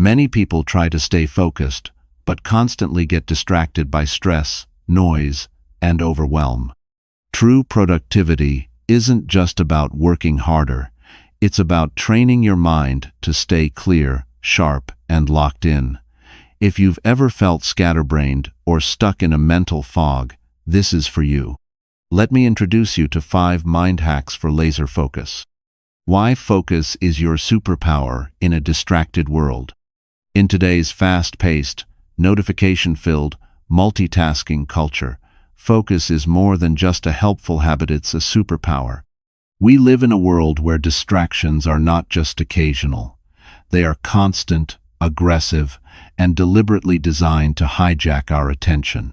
Many people try to stay focused, but constantly get distracted by stress, noise, and overwhelm. True productivity isn't just about working harder. It's about training your mind to stay clear, sharp, and locked in. If you've ever felt scatterbrained or stuck in a mental fog, this is for you. Let me introduce you to 5 mind hacks for laser focus. Why focus is your superpower in a distracted world. In today's fast-paced, notification-filled, multitasking culture, focus is more than just a helpful habit, it's a superpower. We live in a world where distractions are not just occasional. They are constant, aggressive, and deliberately designed to hijack our attention.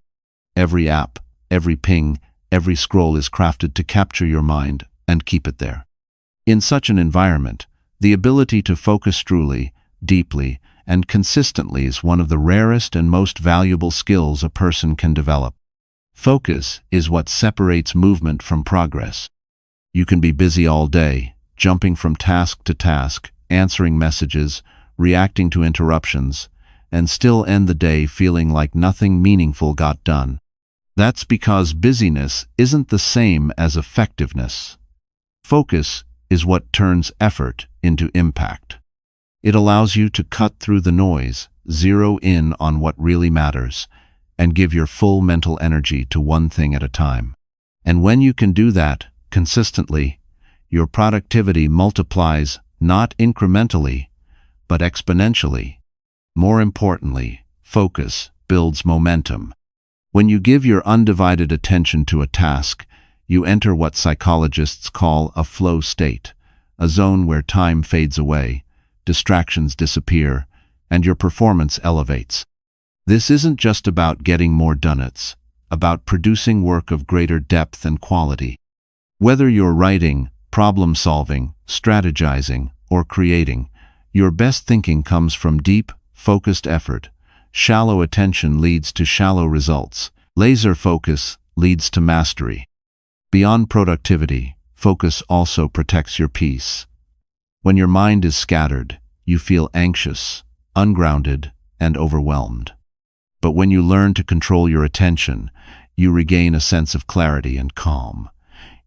Every app, every ping, every scroll is crafted to capture your mind and keep it there. In such an environment, the ability to focus truly, deeply, and consistently is one of the rarest and most valuable skills a person can develop. Focus is what separates movement from progress. You can be busy all day, jumping from task to task, answering messages, reacting to interruptions, and still end the day feeling like nothing meaningful got done. That's because busyness isn't the same as effectiveness. Focus is what turns effort into impact. It allows you to cut through the noise, zero in on what really matters, and give your full mental energy to one thing at a time. And when you can do that consistently, your productivity multiplies not incrementally, but exponentially. More importantly, focus builds momentum. When you give your undivided attention to a task, you enter what psychologists call a flow state, a zone where time fades away, distractions disappear, and your performance elevates. This isn't just about getting more done, it's about producing work of greater depth and quality. Whether you're writing, problem-solving, strategizing, or creating, your best thinking comes from deep, focused effort. Shallow attention leads to shallow results. Laser focus leads to mastery. Beyond productivity, focus also protects your peace. When your mind is scattered, you feel anxious, ungrounded, and overwhelmed. But when you learn to control your attention, you regain a sense of clarity and calm.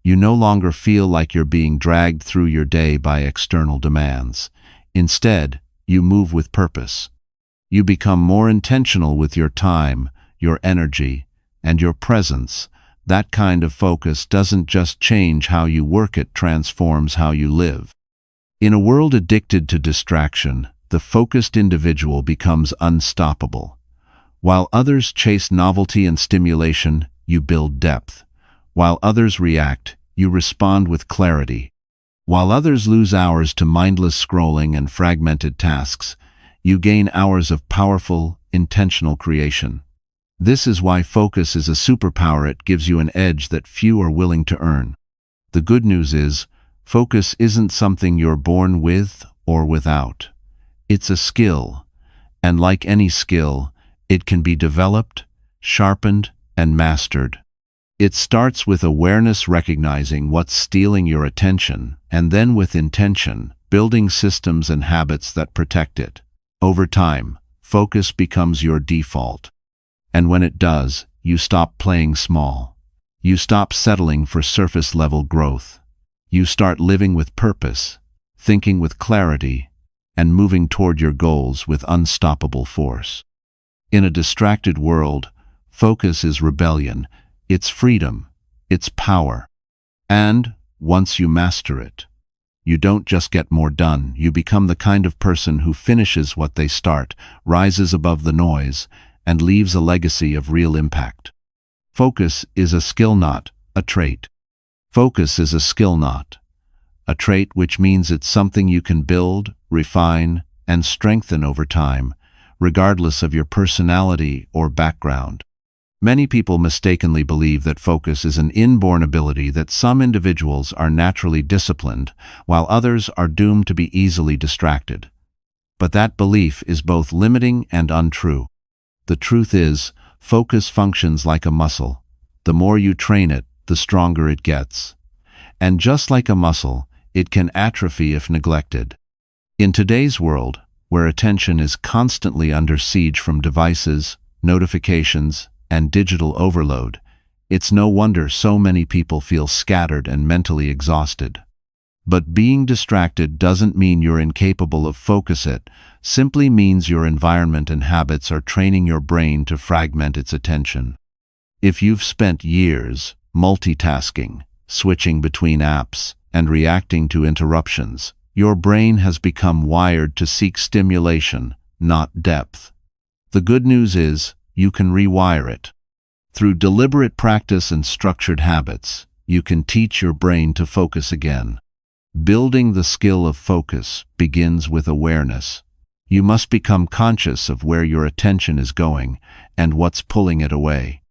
You no longer feel like you're being dragged through your day by external demands. Instead, you move with purpose. You become more intentional with your time, your energy, and your presence. That kind of focus doesn't just change how you work, it transforms how you live. In a world addicted to distraction, the focused individual becomes unstoppable. While others chase novelty and stimulation, you build depth. While others react, you respond with clarity. While others lose hours to mindless scrolling and fragmented tasks, you gain hours of powerful, intentional creation. This is why focus is a superpower. It gives you an edge that few are willing to earn. The good news is, focus isn't something you're born with or without. It's a skill, and like any skill, it can be developed, sharpened, and mastered. It starts with awareness, recognizing what's stealing your attention, and then with intention, building systems and habits that protect it. Over time, focus becomes your default. And when it does, you stop playing small. You stop settling for surface-level growth. You start living with purpose, thinking with clarity, and moving toward your goals with unstoppable force. In a distracted world, focus is rebellion, it's freedom, it's power. And, once you master it, you don't just get more done, you become the kind of person who finishes what they start, rises above the noise, and leaves a legacy of real impact. Focus is a skill, not a trait. Focus is a skill, not a trait, which means it's something you can build, refine, and strengthen over time, regardless of your personality or background. Many people mistakenly believe that focus is an inborn ability, that some individuals are naturally disciplined, while others are doomed to be easily distracted. But that belief is both limiting and untrue. The truth is, focus functions like a muscle. The more you train it, the stronger it gets. And just like a muscle, it can atrophy if neglected. In today's world, where attention is constantly under siege from devices, notifications, and digital overload, it's no wonder so many people feel scattered and mentally exhausted. But being distracted doesn't mean you're incapable of focus. It simply means your environment and habits are training your brain to fragment its attention. If you've spent years multitasking, switching between apps, and reacting to interruptions, your brain has become wired to seek stimulation, not depth. The good news is, you can rewire it. Through deliberate practice and structured habits, you can teach your brain to focus again. Building the skill of focus begins with awareness. You must become conscious of where your attention is going and what's pulling it away.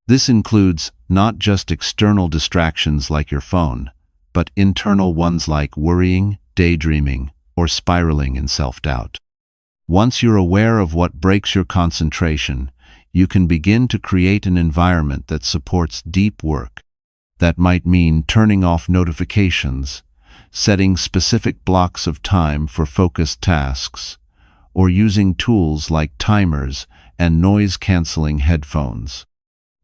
This includes not just external distractions like your phone, but internal ones like worrying, daydreaming, or spiraling in self-doubt. Once you're aware of what breaks your concentration, you can begin to create an environment that supports deep work. That might mean turning off notifications, setting specific blocks of time for focused tasks, or using tools like timers and noise-canceling headphones.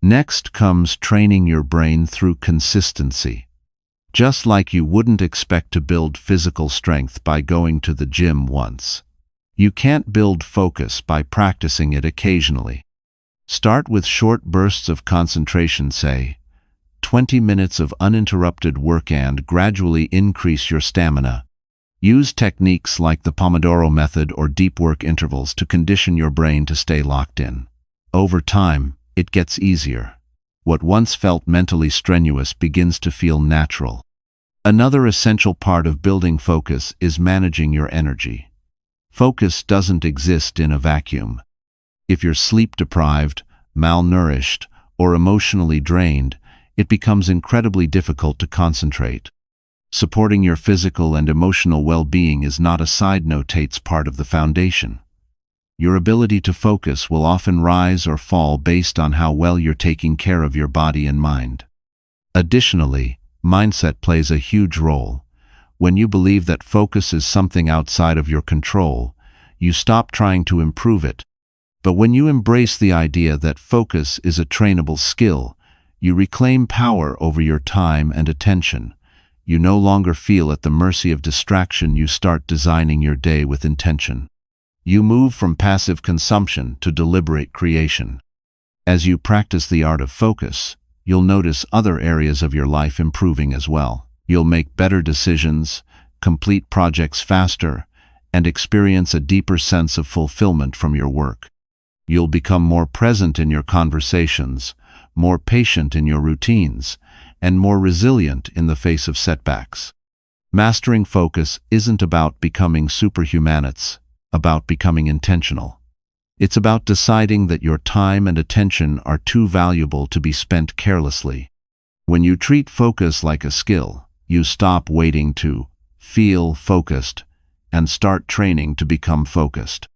Next comes training your brain through consistency. Just like you wouldn't expect to build physical strength by going to the gym once, you can't build focus by practicing it occasionally. Start with short bursts of concentration, say 20 minutes of uninterrupted work, and gradually increase your stamina. Use techniques like the Pomodoro method or deep work intervals to condition your brain to stay locked in. Over time, it gets easier. What once felt mentally strenuous begins to feel natural. Another essential part of building focus is managing your energy. Focus doesn't exist in a vacuum. If you're sleep-deprived, malnourished, or emotionally drained, it becomes incredibly difficult to concentrate. Supporting your physical and emotional well-being is not a side note, it's part of the foundation. Your ability to focus will often rise or fall based on how well you're taking care of your body and mind. Additionally, mindset plays a huge role. When you believe that focus is something outside of your control, you stop trying to improve it. But when you embrace the idea that focus is a trainable skill, you reclaim power over your time and attention. You no longer feel at the mercy of distraction. You start designing your day with intention. You move from passive consumption to deliberate creation. As you practice the art of focus, you'll notice other areas of your life improving as well. You'll make better decisions, complete projects faster, and experience a deeper sense of fulfillment from your work. You'll become more present in your conversations, more patient in your routines, and more resilient in the face of setbacks. Mastering focus isn't about becoming superhuman, it's about becoming intentional. It's about deciding that your time and attention are too valuable to be spent carelessly. When you treat focus like a skill, you stop waiting to feel focused and start training to become focused.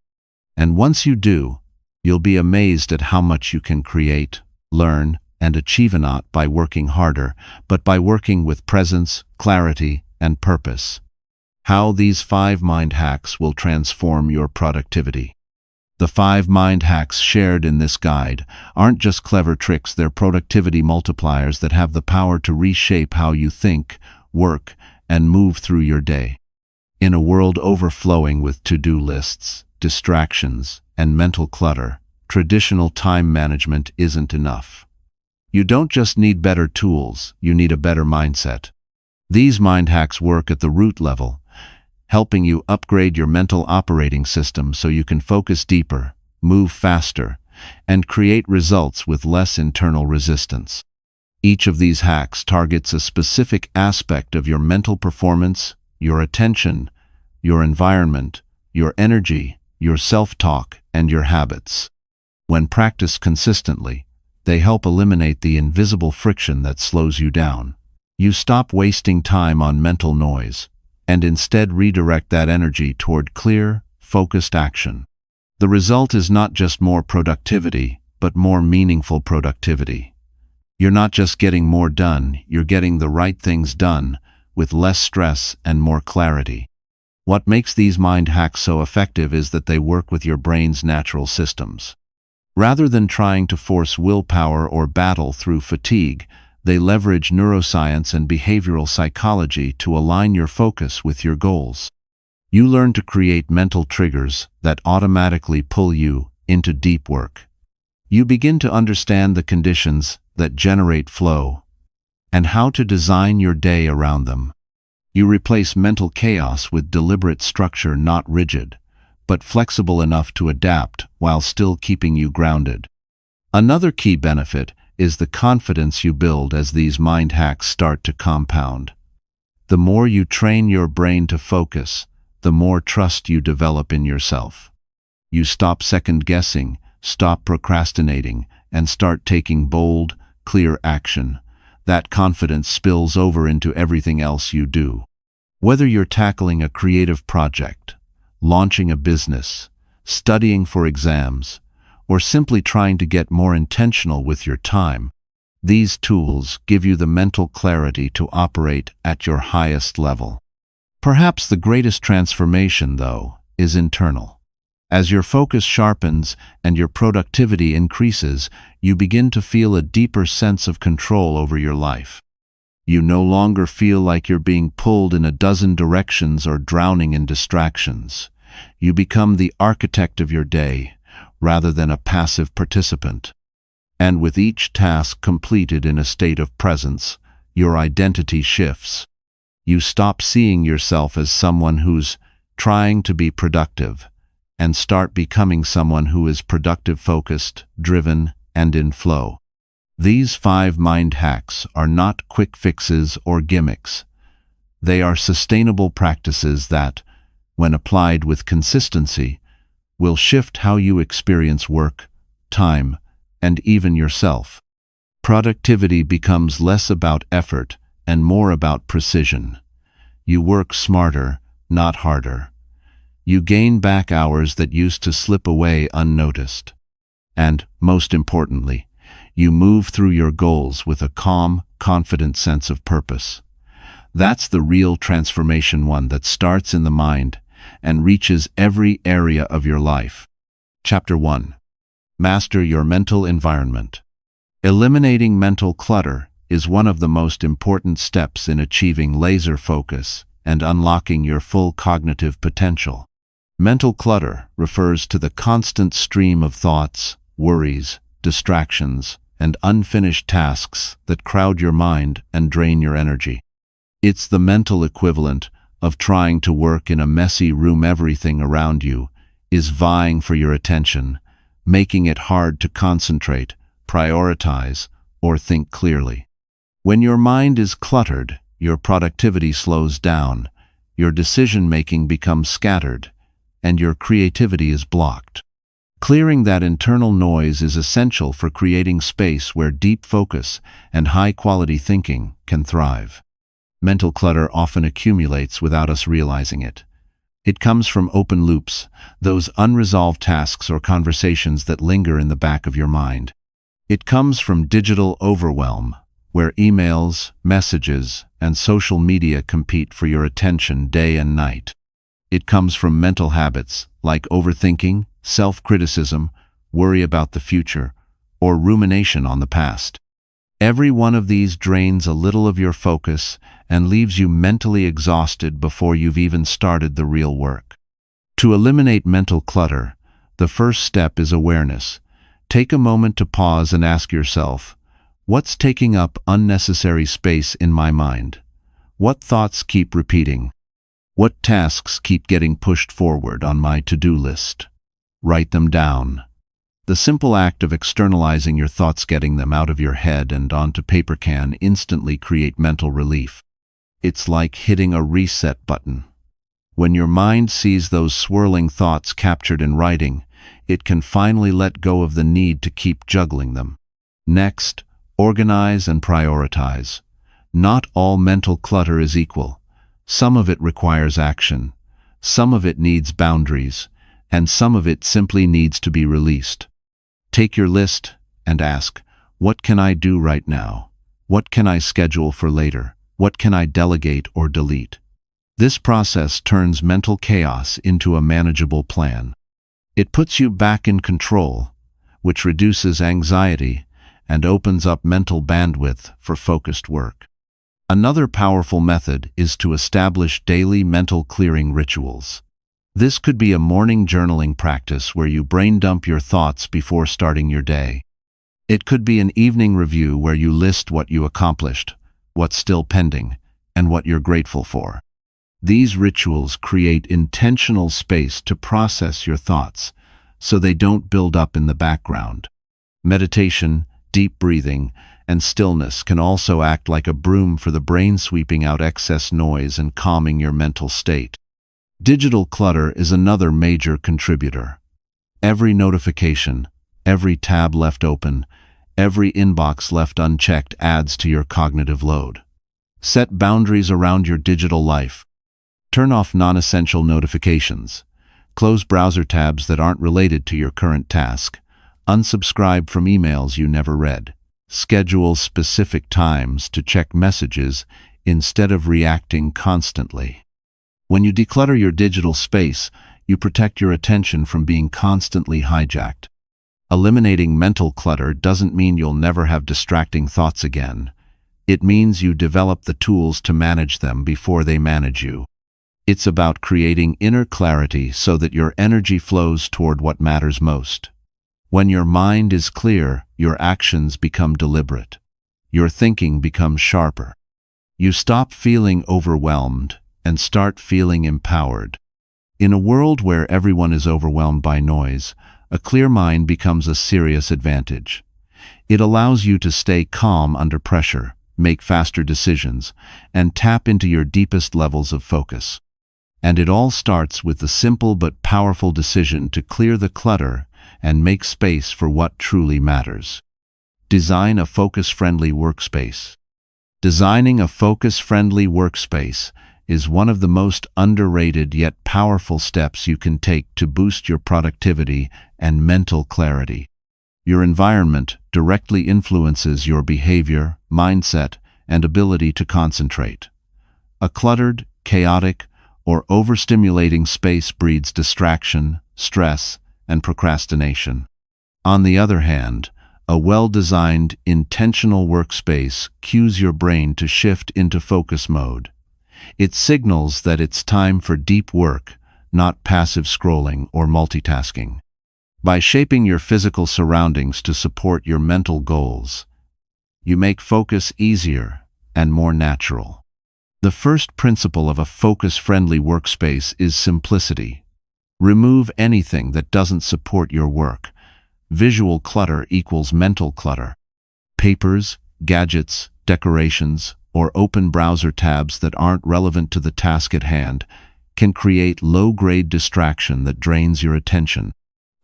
And once you do, you'll be amazed at how much you can create, learn, and achieve, not by working harder, but by working with presence, clarity, and purpose. How these 5 mind hacks will transform your productivity. The 5 mind hacks shared in this guide aren't just clever tricks, they're productivity multipliers that have the power to reshape how you think, work, and move through your day. In a world overflowing with to-do lists, distractions, and mental clutter, traditional time management isn't enough. You don't just need better tools, you need a better mindset. These mind hacks work at the root level, helping you upgrade your mental operating system so you can focus deeper, move faster, and create results with less internal resistance. Each of these hacks targets a specific aspect of your mental performance, your attention, your environment, your energy, your self-talk, and your habits. When practiced consistently, they help eliminate the invisible friction that slows you down. You stop wasting time on mental noise, and instead redirect that energy toward clear, focused action. The result is not just more productivity, but more meaningful productivity. You're not just getting more done, you're getting the right things done, with less stress and more clarity. What makes these mind hacks so effective is that they work with your brain's natural systems. Rather than trying to force willpower or battle through fatigue, they leverage neuroscience and behavioral psychology to align your focus with your goals. You learn to create mental triggers that automatically pull you into deep work. You begin to understand the conditions that generate flow and how to design your day around them. You replace mental chaos with deliberate structure, not rigid, but flexible enough to adapt while still keeping you grounded. Another key benefit is the confidence you build as these mind hacks start to compound. The more you train your brain to focus, the more trust you develop in yourself. You stop second-guessing, stop procrastinating, and start taking bold, clear action. That confidence spills over into everything else you do. Whether you're tackling a creative project, launching a business, studying for exams, or simply trying to get more intentional with your time, these tools give you the mental clarity to operate at your highest level. Perhaps the greatest transformation, though, is internal. As your focus sharpens and your productivity increases, you begin to feel a deeper sense of control over your life. You no longer feel like you're being pulled in a dozen directions or drowning in distractions. You become the architect of your day, rather than a passive participant. And with each task completed in a state of presence, your identity shifts. You stop seeing yourself as someone who's trying to be productive, and start becoming someone who is productive, focused, driven, and in flow. These 5 mind hacks are not quick fixes or gimmicks. They are sustainable practices that, when applied with consistency, will shift how you experience work, time, and even yourself. Productivity becomes less about effort and more about precision. You work smarter, not harder. You gain back hours that used to slip away unnoticed. And, most importantly, you move through your goals with a calm, confident sense of purpose. That's the real transformation, one that starts in the mind and reaches every area of your life. Chapter 1. Master your mental environment. Eliminating mental clutter is one of the most important steps in achieving laser focus and unlocking your full cognitive potential. Mental clutter refers to the constant stream of thoughts, worries, distractions, and unfinished tasks that crowd your mind and drain your energy. It's the mental equivalent of trying to work in a messy room. Everything around you is vying for your attention, making it hard to concentrate, prioritize, or think clearly. When your mind is cluttered, your productivity slows down, your decision-making becomes scattered, and your creativity is blocked. Clearing that internal noise is essential for creating space where deep focus and high-quality thinking can thrive. Mental clutter often accumulates without us realizing it. It comes from open loops, those unresolved tasks or conversations that linger in the back of your mind. It comes from digital overwhelm, where emails, messages, and social media compete for your attention day and night. It comes from mental habits like overthinking, self-criticism, worry about the future, or rumination on the past. Every one of these drains a little of your focus and leaves you mentally exhausted before you've even started the real work. To eliminate mental clutter, the first step is awareness. Take a moment to pause and ask yourself, what's taking up unnecessary space in my mind? What thoughts keep repeating? What tasks keep getting pushed forward on my to-do list? Write them down. The simple act of externalizing your thoughts, getting them out of your head and onto paper, can instantly create mental relief. It's like hitting a reset button. When your mind sees those swirling thoughts captured in writing, it can finally let go of the need to keep juggling them. Next, organize and prioritize. Not all mental clutter is equal. Some of it requires action, some of it needs boundaries, and some of it simply needs to be released. Take your list and ask, what can I do right now? What can I schedule for later? What can I delegate or delete? This process turns mental chaos into a manageable plan. It puts you back in control, which reduces anxiety and opens up mental bandwidth for focused work. Another powerful method is to establish daily mental clearing rituals. This could be a morning journaling practice where you brain dump your thoughts before starting your day. It could be an evening review where you list what you accomplished, what's still pending, and what you're grateful for. These rituals create intentional space to process your thoughts so they don't build up in the background. Meditation, deep breathing, and stillness can also act like a broom for the brain, sweeping out excess noise and calming your mental state. Digital clutter is another major contributor. Every notification, every tab left open, every inbox left unchecked adds to your cognitive load. Set boundaries around your digital life. Turn off non-essential notifications. Close browser tabs that aren't related to your current task. Unsubscribe from emails you never read. Schedule specific times to check messages instead of reacting constantly. When you declutter your digital space, you protect your attention from being constantly hijacked. Eliminating mental clutter doesn't mean you'll never have distracting thoughts again. It means you develop the tools to manage them before they manage you. It's about creating inner clarity so that your energy flows toward what matters most. When your mind is clear, your actions become deliberate. Your thinking becomes sharper. You stop feeling overwhelmed and start feeling empowered. In a world where everyone is overwhelmed by noise, a clear mind becomes a serious advantage. It allows you to stay calm under pressure, make faster decisions, and tap into your deepest levels of focus. And it all starts with the simple but powerful decision to clear the clutter and make space for what truly matters. Design a focus-friendly workspace. Designing a focus-friendly workspace is one of the most underrated yet powerful steps you can take to boost your productivity and mental clarity. Your environment directly influences your behavior, mindset, and ability to concentrate. A cluttered, chaotic, or overstimulating space breeds distraction, stress, and procrastination. On the other hand, a well-designed, intentional workspace cues your brain to shift into focus mode. It signals that it's time for deep work, not passive scrolling or multitasking. By shaping your physical surroundings to support your mental goals, you make focus easier and more natural. The first principle of a focus-friendly workspace is simplicity. Remove anything that doesn't support your work. Visual clutter equals mental clutter. Papers, gadgets, decorations, or open browser tabs that aren't relevant to the task at hand can create low-grade distraction that drains your attention.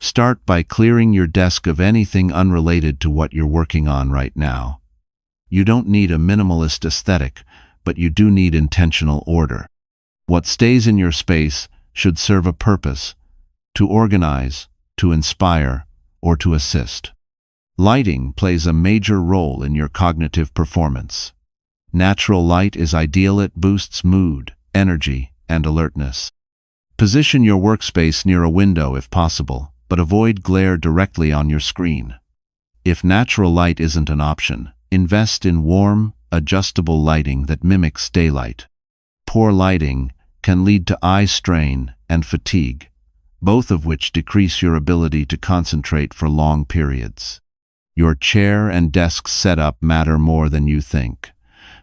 Start by clearing your desk of anything unrelated to what you're working on right now. You don't need a minimalist aesthetic, but you do need intentional order. What stays in your space should serve a purpose: to organize, to inspire, or to assist. Lighting plays a major role in your cognitive performance. Natural light is ideal. It boosts mood, energy, and alertness. Position your workspace near a window if possible, but avoid glare directly on your screen. If natural light isn't an option, invest in warm, adjustable lighting that mimics daylight. Poor lighting can lead to eye strain and fatigue, both of which decrease your ability to concentrate for long periods. Your chair and desk setup matter more than you think.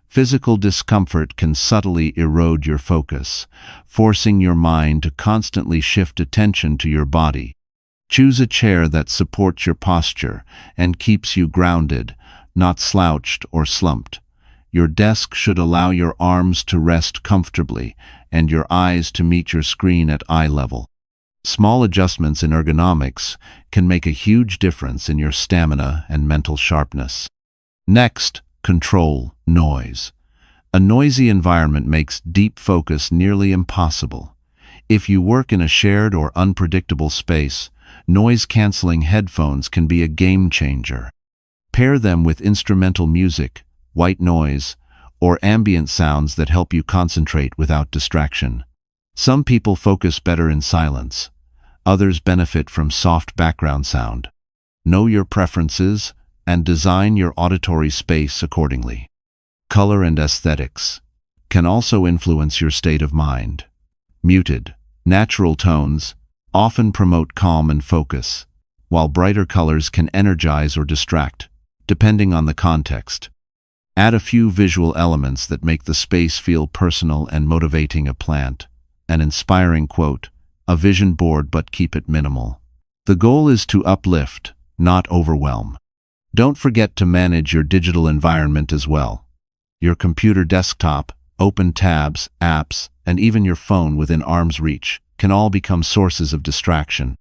Physical discomfort can subtly erode your focus, forcing your mind to constantly shift attention to your body. Choose a chair that supports your posture and keeps you grounded, not slouched or slumped. Your desk should allow your arms to rest comfortably and your eyes to meet your screen at eye level. Small adjustments in ergonomics can make a huge difference in your stamina and mental sharpness. Next, control noise. A noisy environment makes deep focus nearly impossible. If you work in a shared or unpredictable space, noise-canceling headphones can be a game changer. Pair them with instrumental music, white noise, or ambient sounds that help you concentrate without distraction. Some people focus better in silence. Others benefit from soft background sound. Know your preferences and design your auditory space accordingly. Color and aesthetics can also influence your state of mind. Muted, natural tones often promote calm and focus, while brighter colors can energize or distract, depending on the context. Add a few visual elements that make the space feel personal and motivating: a plant, an inspiring quote, a vision board, but keep it minimal. The goal is to uplift, not overwhelm. Don't forget to manage your digital environment as well. Your computer desktop, open tabs, apps, and even your phone within arm's reach can all become sources of distraction.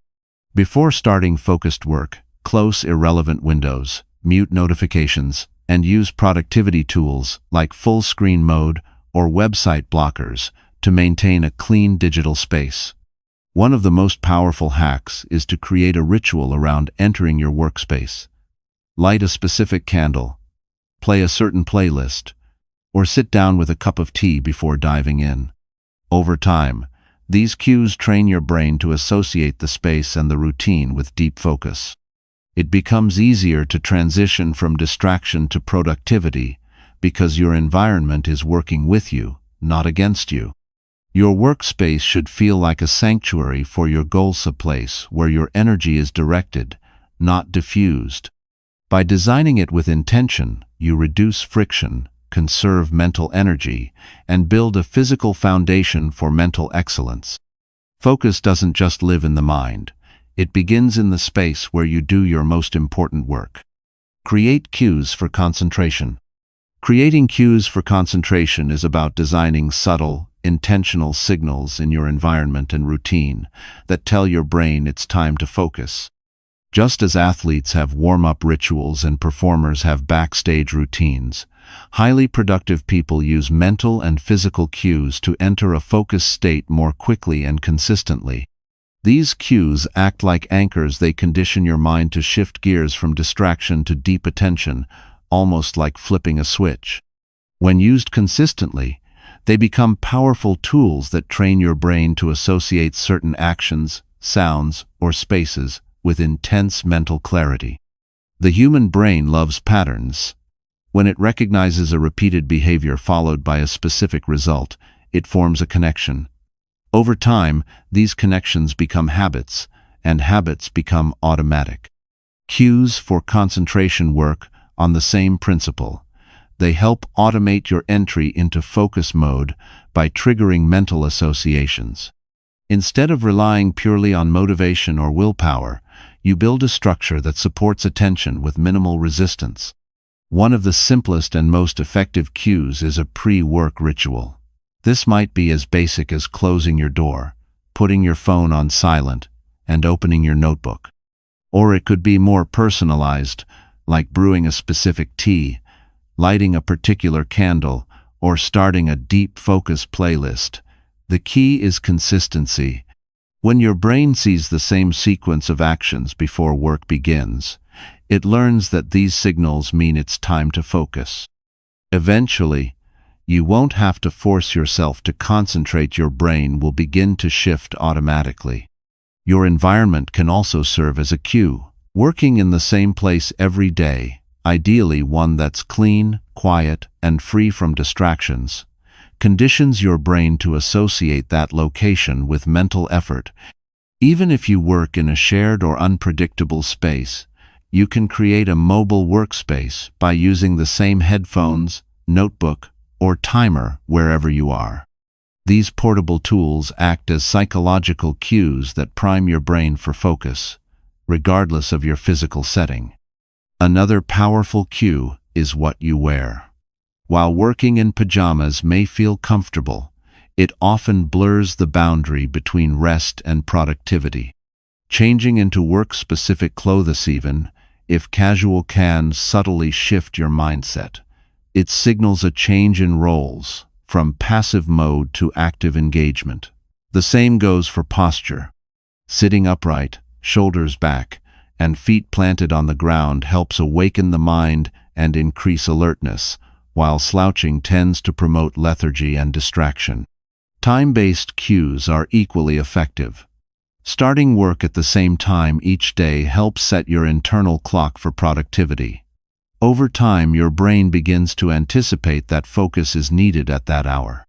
Before starting focused work, close irrelevant windows, mute notifications, and use productivity tools like full screen mode or website blockers to maintain a clean digital space. One of the most powerful hacks is to create a ritual around entering your workspace. Light a specific candle, play a certain playlist, or sit down with a cup of tea before diving in. Over time, these cues train your brain to associate the space and the routine with deep focus. It becomes easier to transition from distraction to productivity because your environment is working with you, not against you. Your workspace should feel like a sanctuary for your goals, a place where your energy is directed, not diffused. By designing it with intention, you reduce friction, conserve mental energy, and build a physical foundation for mental excellence. Focus doesn't just live in the mind. It begins in the space where you do your most important work. Create cues for concentration. Creating cues for concentration is about designing subtle, intentional signals in your environment and routine that tell your brain it's time to focus. Just as athletes have warm-up rituals and performers have backstage routines, highly productive people use mental and physical cues to enter a focused state more quickly and consistently. These cues act like anchors. They condition your mind to shift gears from distraction to deep attention, almost like flipping a switch. When used consistently, they become powerful tools that train your brain to associate certain actions, sounds, or spaces with intense mental clarity. The human brain loves patterns. When it recognizes a repeated behavior followed by a specific result, it forms a connection. Over time, these connections become habits, and habits become automatic. Cues for concentration work on the same principle. They help automate your entry into focus mode by triggering mental associations. Instead of relying purely on motivation or willpower, you build a structure that supports attention with minimal resistance. One of the simplest and most effective cues is a pre-work ritual. This might be as basic as closing your door, putting your phone on silent, and opening your notebook. Or it could be more personalized, like brewing a specific tea, lighting a particular candle, or starting a deep focus playlist. The key is consistency. When your brain sees the same sequence of actions before work begins, it learns that these signals mean it's time to focus. Eventually, you won't have to force yourself to concentrate. Your brain will begin to shift automatically. Your environment can also serve as a cue. Working in the same place every day, ideally one that's clean, quiet, and free from distractions, conditions your brain to associate that location with mental effort. Even if you work in a shared or unpredictable space, you can create a mobile workspace by using the same headphones, notebook, or timer wherever you are. These portable tools act as psychological cues that prime your brain for focus, regardless of your physical setting. Another powerful cue is what you wear. While working in pajamas may feel comfortable, it often blurs the boundary between rest and productivity. Changing into work-specific clothes, even if casual, can subtly shift your mindset. It signals a change in roles, from passive mode to active engagement. The same goes for posture. Sitting upright, shoulders back, and feet planted on the ground helps awaken the mind and increase alertness, while slouching tends to promote lethargy and distraction. Time-based cues are equally effective. Starting work at the same time each day helps set your internal clock for productivity. Over time, your brain begins to anticipate that focus is needed at that hour.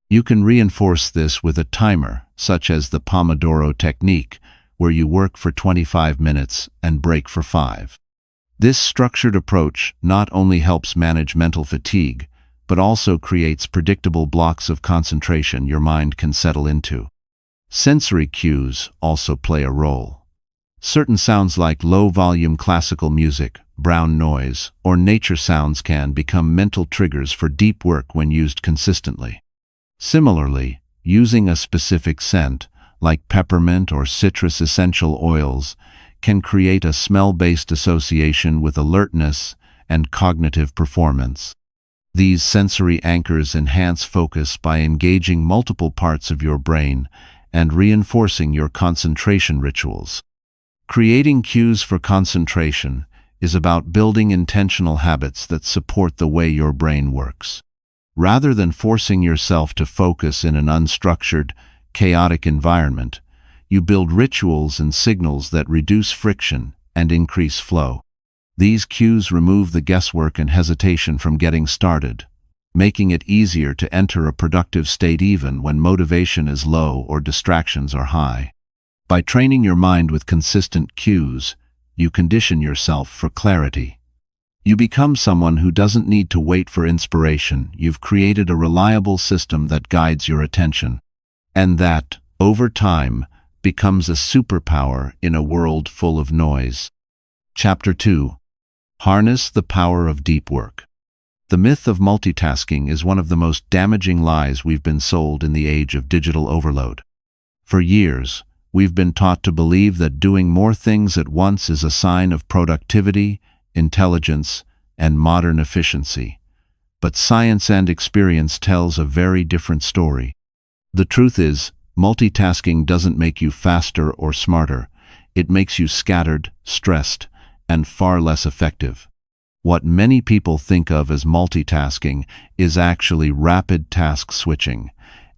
You can reinforce this with a timer, such as the Pomodoro technique, where you work for 25 minutes and break for 5. This structured approach not only helps manage mental fatigue, but also creates predictable blocks of concentration your mind can settle into. Sensory cues also play a role. Certain sounds like low-volume classical music, brown noise, or nature sounds can become mental triggers for deep work when used consistently. Similarly, using a specific scent, like peppermint or citrus essential oils, can create a smell-based association with alertness and cognitive performance. These sensory anchors enhance focus by engaging multiple parts of your brain and reinforcing your concentration rituals. Creating cues for concentration is about building intentional habits that support the way your brain works. Rather than forcing yourself to focus in an unstructured, chaotic environment, you build rituals and signals that reduce friction and increase flow. These cues remove the guesswork and hesitation from getting started, making it easier to enter a productive state even when motivation is low or distractions are high. By training your mind with consistent cues, you condition yourself for clarity. You become someone who doesn't need to wait for inspiration. You've created a reliable system that guides your attention. And that, over time, becomes a superpower in a world full of noise. Chapter 2. Harness the power of deep work. The myth of multitasking is one of the most damaging lies we've been sold in the age of digital overload. For years, we've been taught to believe that doing more things at once is a sign of productivity, intelligence, and modern efficiency. But science and experience tells a very different story. The truth is, multitasking doesn't make you faster or smarter. It makes you scattered, stressed, and far less effective. What many people think of as multitasking is actually rapid task switching,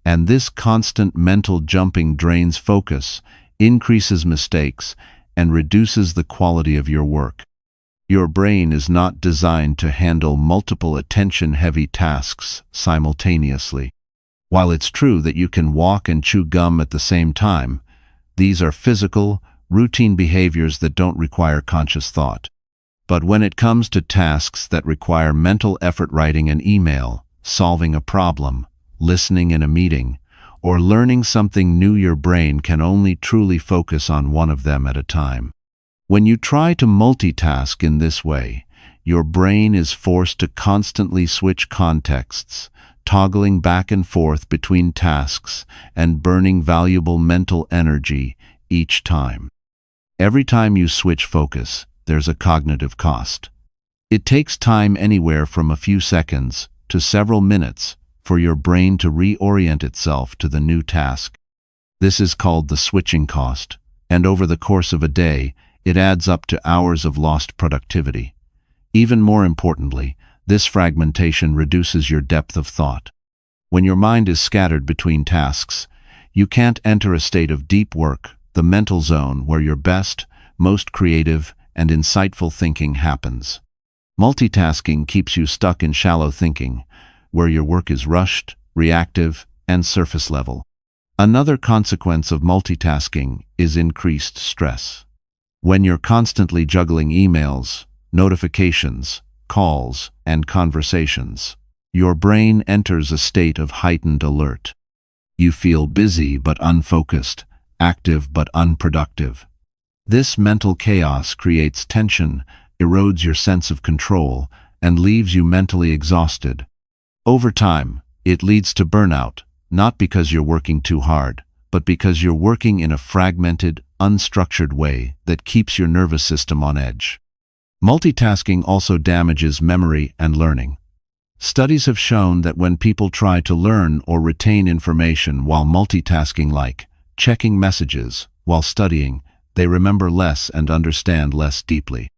and this constant mental jumping drains focus, increases mistakes, and reduces the quality of your work. Your brain is not designed to handle multiple attention-heavy tasks simultaneously. While it's true that you can walk and chew gum at the same time, these are physical, routine behaviors that don't require conscious thought. But when it comes to tasks that require mental effort, writing an email, solving a problem, listening in a meeting, or learning something new, your brain can only truly focus on one of them at a time. When you try to multitask in this way, your brain is forced to constantly switch contexts, toggling back and forth between tasks and burning valuable mental energy each time. Every time you switch focus, there's a cognitive cost. It takes time anywhere from a few seconds to several minutes for your brain to reorient itself to the new task. This is called the switching cost, and over the course of a day, it adds up to hours of lost productivity. Even more importantly, this fragmentation reduces your depth of thought. When your mind is scattered between tasks, you can't enter a state of deep work, the mental zone where your best, most creative, and insightful thinking happens. Multitasking keeps you stuck in shallow thinking, where your work is rushed, reactive, and surface level. Another consequence of multitasking is increased stress. When you're constantly juggling emails, notifications, calls, and conversations, your brain enters a state of heightened alert. You feel busy but unfocused, active but unproductive. This mental chaos creates tension, erodes your sense of control, and leaves you mentally exhausted. Over time, it leads to burnout, not because you're working too hard, but because you're working in a fragmented, unstructured way that keeps your nervous system on edge. Multitasking also damages memory and learning. Studies have shown that when people try to learn or retain information while multitasking, like checking messages while studying, they remember less and understand less deeply.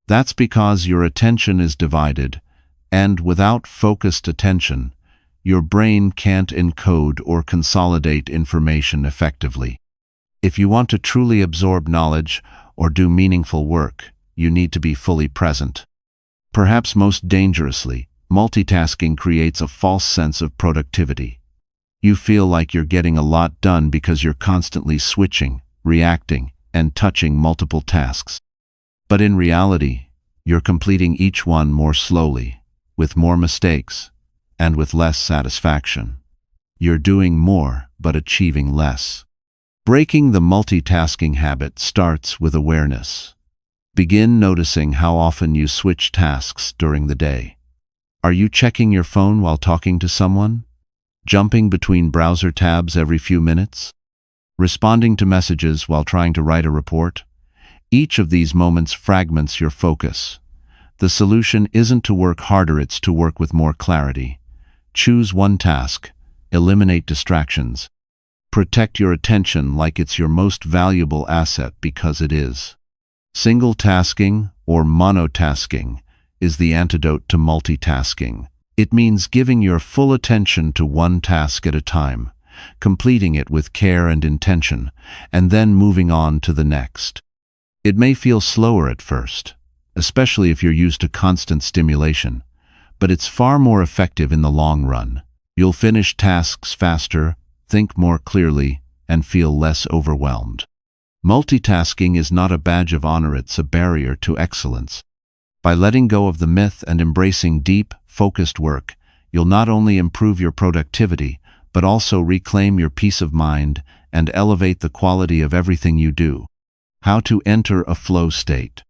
That's because your attention is divided, And without focused attention, your brain can't encode or consolidate information effectively. If you want to truly absorb knowledge or do meaningful work, you need to be fully present. Perhaps most dangerously, multitasking creates a false sense of productivity. You feel like you're getting a lot done because you're constantly switching, reacting, and touching multiple tasks. But in reality, you're completing each one more slowly, with more mistakes, and with less satisfaction. You're doing more, but achieving less. Breaking the multitasking habit starts with awareness. Begin noticing how often you switch tasks during the day. Are you checking your phone while talking to someone? Jumping between browser tabs every few minutes? Responding to messages while trying to write a report? Each of these moments fragments your focus. The solution isn't to work harder, it's to work with more clarity. Choose one task. Eliminate distractions. Protect your attention like it's your most valuable asset, because it is. Single tasking, or monotasking, is the antidote to multitasking. It means giving your full attention to one task at a time, completing it with care and intention, and then moving on to the next. It may feel slower at first, especially if you're used to constant stimulation, but it's far more effective in the long run. You'll finish tasks faster, think more clearly, and feel less overwhelmed. Multitasking is not a badge of honor, it's a barrier to excellence. By letting go of the myth and embracing deep, focused work, you'll not only improve your productivity, but also reclaim your peace of mind and elevate the quality of everything you do. How to enter a flow state.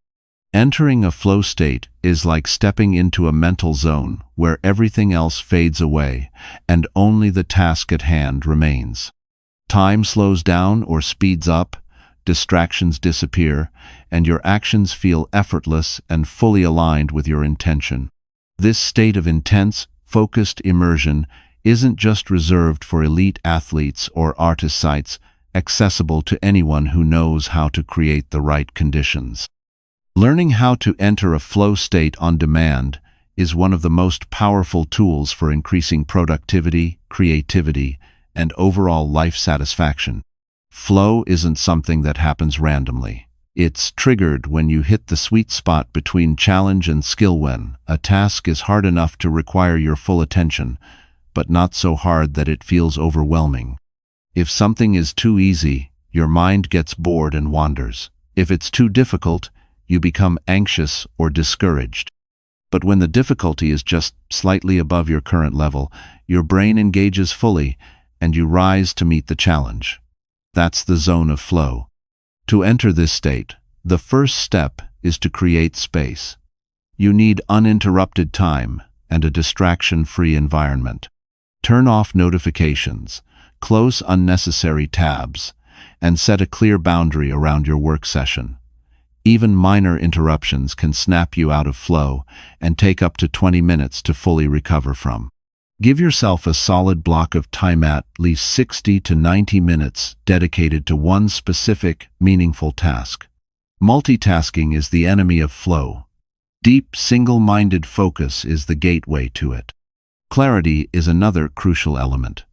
Entering a flow state is like stepping into a mental zone where everything else fades away and only the task at hand remains. Time slows down or speeds up, distractions disappear, and your actions feel effortless and fully aligned with your intention. This state of intense, focused immersion isn't just reserved for elite athletes or artists. It's accessible to anyone who knows how to create the right conditions. Learning how to enter a flow state on demand is one of the most powerful tools for increasing productivity, creativity, and overall life satisfaction. Flow isn't something that happens randomly. It's triggered when you hit the sweet spot between challenge and skill, when a task is hard enough to require your full attention, but not so hard that it feels overwhelming. If something is too easy, your mind gets bored and wanders. If it's too difficult, you become anxious or discouraged. But when the difficulty is just slightly above your current level, your brain engages fully, and you rise to meet the challenge. That's the zone of flow. To enter this state, the first step is to create space. You need uninterrupted time and a distraction-free environment. Turn off notifications, close unnecessary tabs, and set a clear boundary around your work session. Even minor interruptions can snap you out of flow and take up to 20 minutes to fully recover from. Give yourself a solid block of time, at least 60 to 90 minutes, dedicated to one specific, meaningful task. Multitasking is the enemy of flow. Deep, single-minded focus is the gateway to it. Clarity is another crucial element.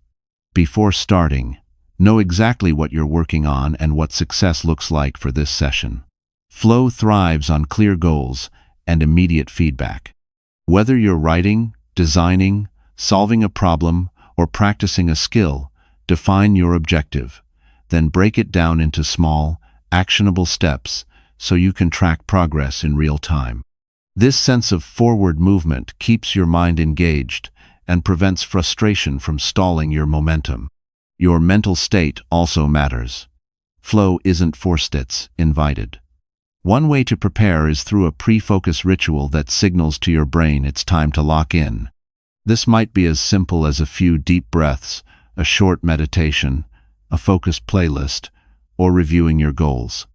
Before starting, know exactly what you're working on and what success looks like for this session. Flow thrives on clear goals and immediate feedback. Whether you're writing, designing, solving a problem, or practicing a skill, define your objective. Then break it down into small, actionable steps so you can track progress in real time. This sense of forward movement keeps your mind engaged and prevents frustration from stalling your momentum. Your mental state also matters. Flow isn't forced, it's invited. One way to prepare is through a pre-focus ritual that signals to your brain it's time to lock in. This might be as simple as a few deep breaths, a short meditation, a focused playlist, or reviewing your goals.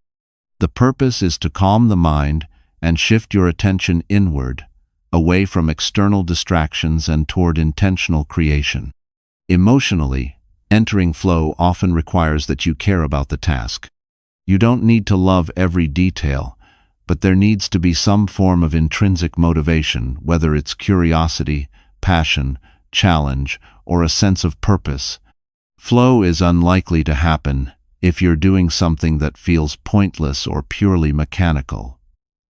The purpose is to calm the mind and shift your attention inward, away from external distractions and toward intentional creation. Emotionally, entering flow often requires that you care about the task. You don't need to love every detail, but there needs to be some form of intrinsic motivation, whether it's curiosity, passion, challenge, or a sense of purpose. Flow is unlikely to happen if you're doing something that feels pointless or purely mechanical.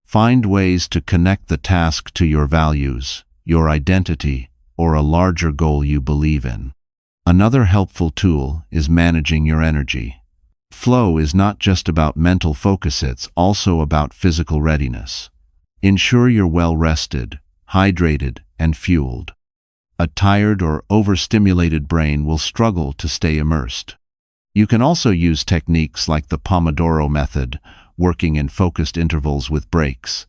Find ways to connect the task to your values, your identity, or a larger goal you believe in. Another helpful tool is managing your energy. Flow is not just about mental focus, it's also about physical readiness. Ensure you're well rested, hydrated, and fueled. A tired or overstimulated brain will struggle to stay immersed. You can also use techniques like the Pomodoro method, working in focused intervals with breaks,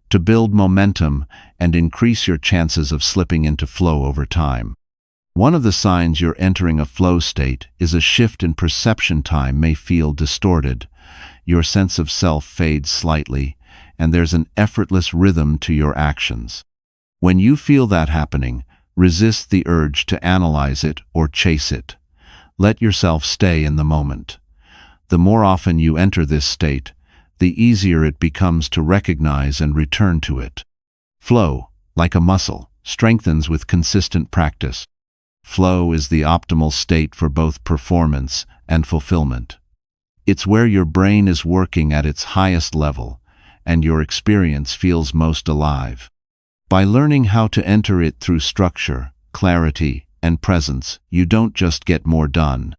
to build momentum and increase your chances of slipping into flow over time. One of the signs you're entering a flow state is a shift in perception. Time may feel distorted, your sense of self fades slightly, and there's an effortless rhythm to your actions. When you feel that happening, resist the urge to analyze it or chase it. Let yourself stay in the moment. The more often you enter this state, the easier it becomes to recognize and return to it. Flow, like a muscle, strengthens with consistent practice. Flow is the optimal state for both performance and fulfillment. It's where your brain is working at its highest level, and your experience feels most alive. By learning how to enter it through structure, clarity, and presence, you don't just get more done.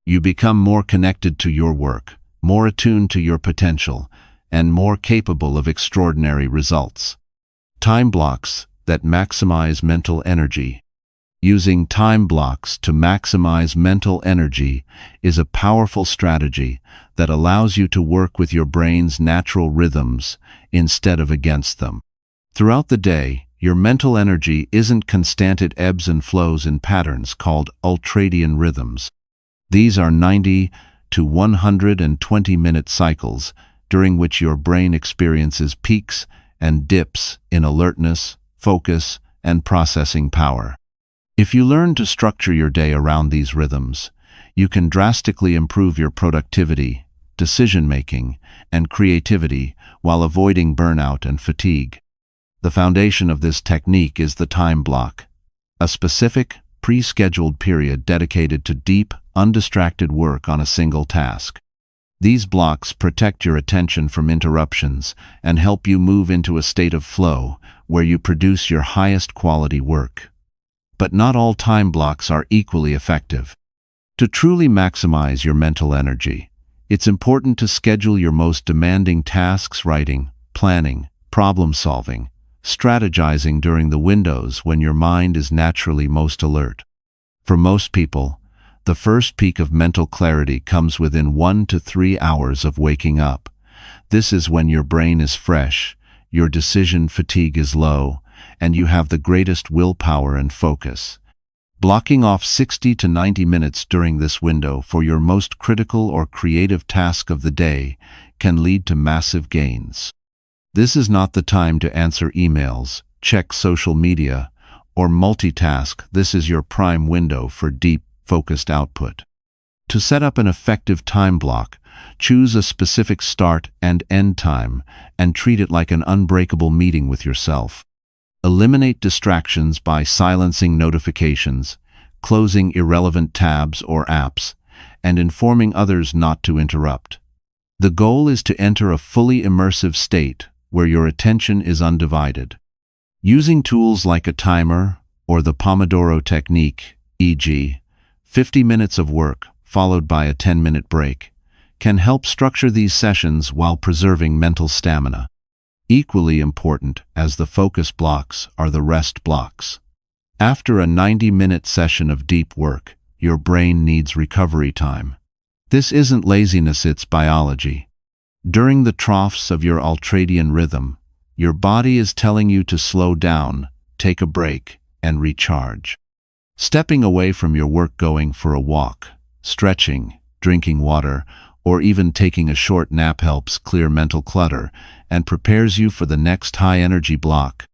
You become more connected to your work, more attuned to your potential, and more capable of extraordinary results. Time blocks that maximize mental energy. Using time blocks to maximize mental energy is a powerful strategy that allows you to work with your brain's natural rhythms instead of against them. Throughout the day, your mental energy isn't constant, it ebbs and flows in patterns called ultradian rhythms. These are 90 to 120-minute cycles during which your brain experiences peaks and dips in alertness, focus, and processing power. If you learn to structure your day around these rhythms, you can drastically improve your productivity, decision-making, and creativity while avoiding burnout and fatigue. The foundation of this technique is the time block, a specific, pre-scheduled period dedicated to deep, undistracted work on a single task. These blocks protect your attention from interruptions and help you move into a state of flow where you produce your highest quality work. But not all time blocks are equally effective. To truly maximize your mental energy, it's important to schedule your most demanding tasks: writing, planning, problem-solving, strategizing during the windows when your mind is naturally most alert. For most people, the first peak of mental clarity comes within 1 to 3 hours of waking up. This is when your brain is fresh, your decision fatigue is low, and you have the greatest willpower and focus. Blocking off 60 to 90 minutes during this window for your most critical or creative task of the day can lead to massive gains. This is not the time to answer emails, check social media, or multitask. This is your prime window for deep, focused output. To set up an effective time block, choose a specific start and end time and treat it like an unbreakable meeting with yourself. Eliminate distractions by silencing notifications, closing irrelevant tabs or apps, and informing others not to interrupt. The goal is to enter a fully immersive state where your attention is undivided. Using tools like a timer or the Pomodoro technique, e.g., 50 minutes of work followed by a 10-minute break, can help structure these sessions while preserving mental stamina. Equally important as the focus blocks are the rest blocks. After a 90-minute session of deep work, your brain needs recovery time. This isn't laziness, it's biology. During the troughs of your ultradian rhythm, your body is telling you to slow down, take a break, and recharge. Stepping away from your work, going for a walk, stretching, drinking water, or even taking a short nap helps clear mental clutter and prepares you for the next high-energy block.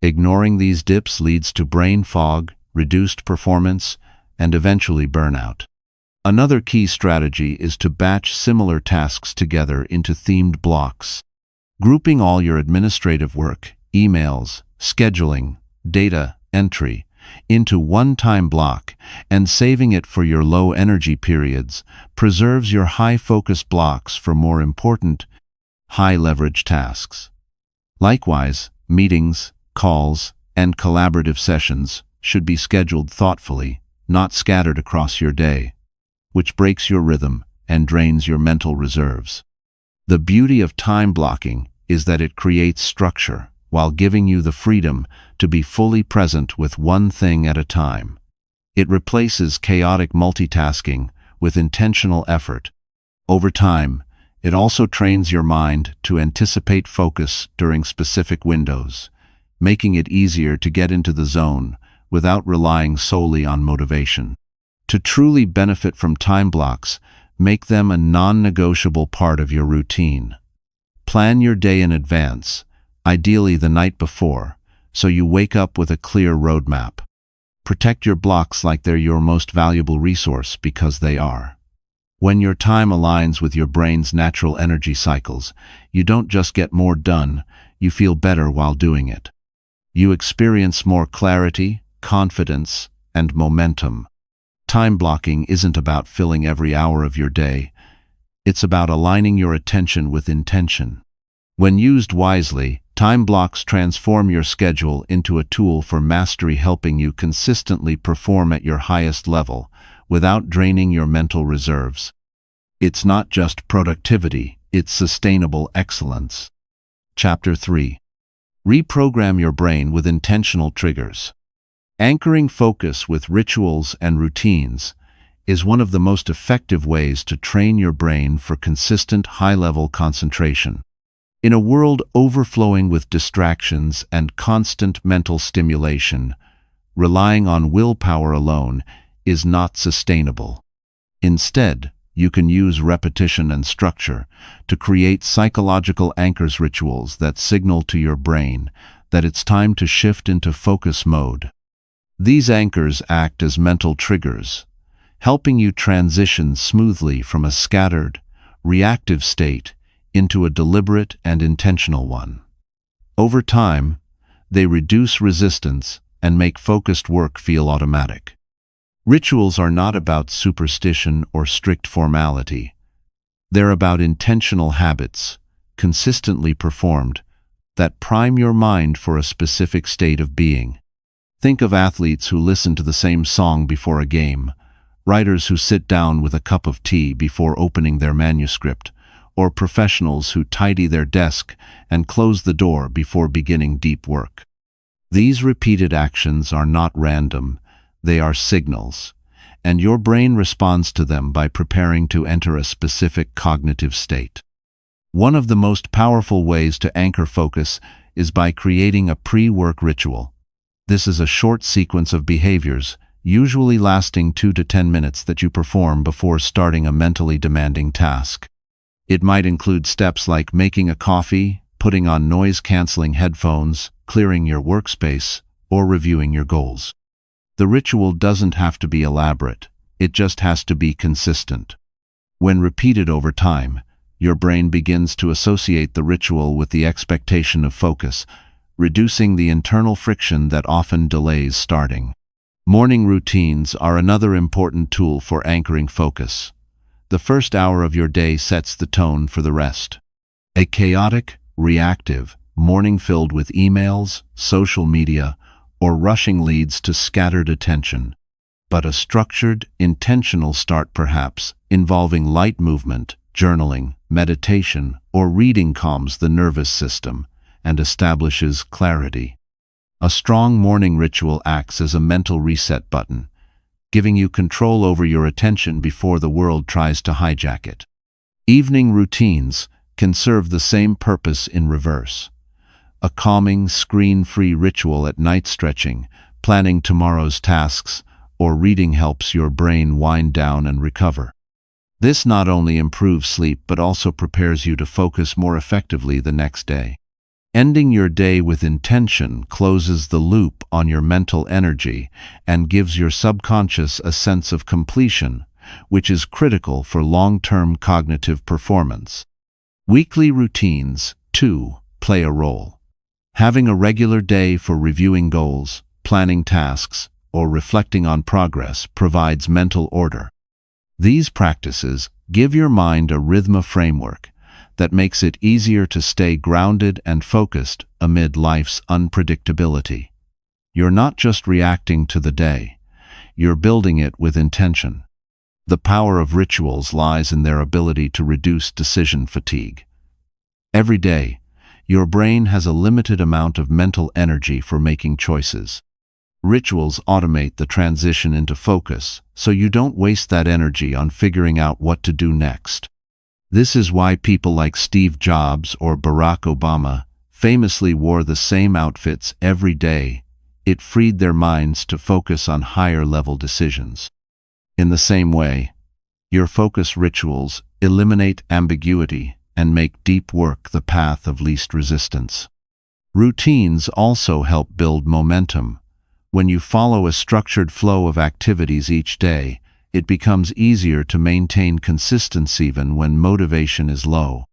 Ignoring these dips leads to brain fog, reduced performance, and eventually burnout. Another key strategy is to batch similar tasks together into themed blocks. Grouping all your administrative work, emails, scheduling, data entry, into one time block and saving it for your low-energy periods preserves your high-focus blocks for more important, high-leverage tasks. Likewise, meetings, calls, and collaborative sessions should be scheduled thoughtfully, not scattered across your day, which breaks your rhythm and drains your mental reserves. The beauty of time blocking is that it creates structure while giving you the freedom to be fully present with one thing at a time. It replaces chaotic multitasking with intentional effort. Over time, it also trains your mind to anticipate focus during specific windows, making it easier to get into the zone without relying solely on motivation. To truly benefit from time blocks, make them a non-negotiable part of your routine. Plan your day in advance, ideally the night before, so you wake up with a clear roadmap. Protect your blocks like they're your most valuable resource, because they are. When your time aligns with your brain's natural energy cycles, you don't just get more done, you feel better while doing it. You experience more clarity, confidence, and momentum. Time blocking isn't about filling every hour of your day. It's about aligning your attention with intention. When used wisely, time blocks transform your schedule into a tool for mastery, helping you consistently perform at your highest level without draining your mental reserves. It's not just productivity, it's sustainable excellence. Chapter 3. Reprogram your brain with intentional triggers. Anchoring focus with rituals and routines is one of the most effective ways to train your brain for consistent high-level concentration. In a world overflowing with distractions and constant mental stimulation, relying on willpower alone is not sustainable. Instead, you can use repetition and structure to create psychological anchors, rituals that signal to your brain that it's time to shift into focus mode. These anchors act as mental triggers, helping you transition smoothly from a scattered, reactive state into a deliberate and intentional one. Over time, they reduce resistance and make focused work feel automatic. Rituals are not about superstition or strict formality. They're about intentional habits, consistently performed, that prime your mind for a specific state of being. Think of athletes who listen to the same song before a game, writers who sit down with a cup of tea before opening their manuscript, or professionals who tidy their desk and close the door before beginning deep work. These repeated actions are not random, they are signals, and your brain responds to them by preparing to enter a specific cognitive state. One of the most powerful ways to anchor focus is by creating a pre-work ritual. This is a short sequence of behaviors, usually lasting 2 to 10 minutes, that you perform before starting a mentally demanding task. It might include steps like making a coffee, putting on noise-canceling headphones, clearing your workspace, or reviewing your goals. The ritual doesn't have to be elaborate, it just has to be consistent. When repeated over time, your brain begins to associate the ritual with the expectation of focus, reducing the internal friction that often delays starting. Morning routines are another important tool for anchoring focus. The first hour of your day sets the tone for the rest. A chaotic, reactive morning filled with emails, social media, or rushing leads to scattered attention. But a structured, intentional start, perhaps involving light movement, journaling, meditation, or reading, calms the nervous system and establishes clarity. A strong morning ritual acts as a mental reset button, giving you control over your attention before the world tries to hijack it. Evening routines can serve the same purpose in reverse. A calming, screen-free ritual at night, stretching, planning tomorrow's tasks, or reading helps your brain wind down and recover. This not only improves sleep but also prepares you to focus more effectively the next day. Ending your day with intention closes the loop on your mental energy and gives your subconscious a sense of completion, which is critical for long-term cognitive performance. Weekly routines, 2. Play a role. Having a regular day for reviewing goals, planning tasks, or reflecting on progress provides mental order. These practices give your mind a rhythm framework that makes it easier to stay grounded and focused amid life's unpredictability. You're not just reacting to the day, you're building it with intention. The power of rituals lies in their ability to reduce decision fatigue. Every day, your brain has a limited amount of mental energy for making choices. Rituals automate the transition into focus, so you don't waste that energy on figuring out what to do next. This is why people like Steve Jobs or Barack Obama famously wore the same outfits every day. It freed their minds to focus on higher-level decisions. In the same way, your focus rituals eliminate ambiguity and make deep work the path of least resistance. Routines also help build momentum. When you follow a structured flow of activities each day, it becomes easier to maintain consistency even when motivation is low.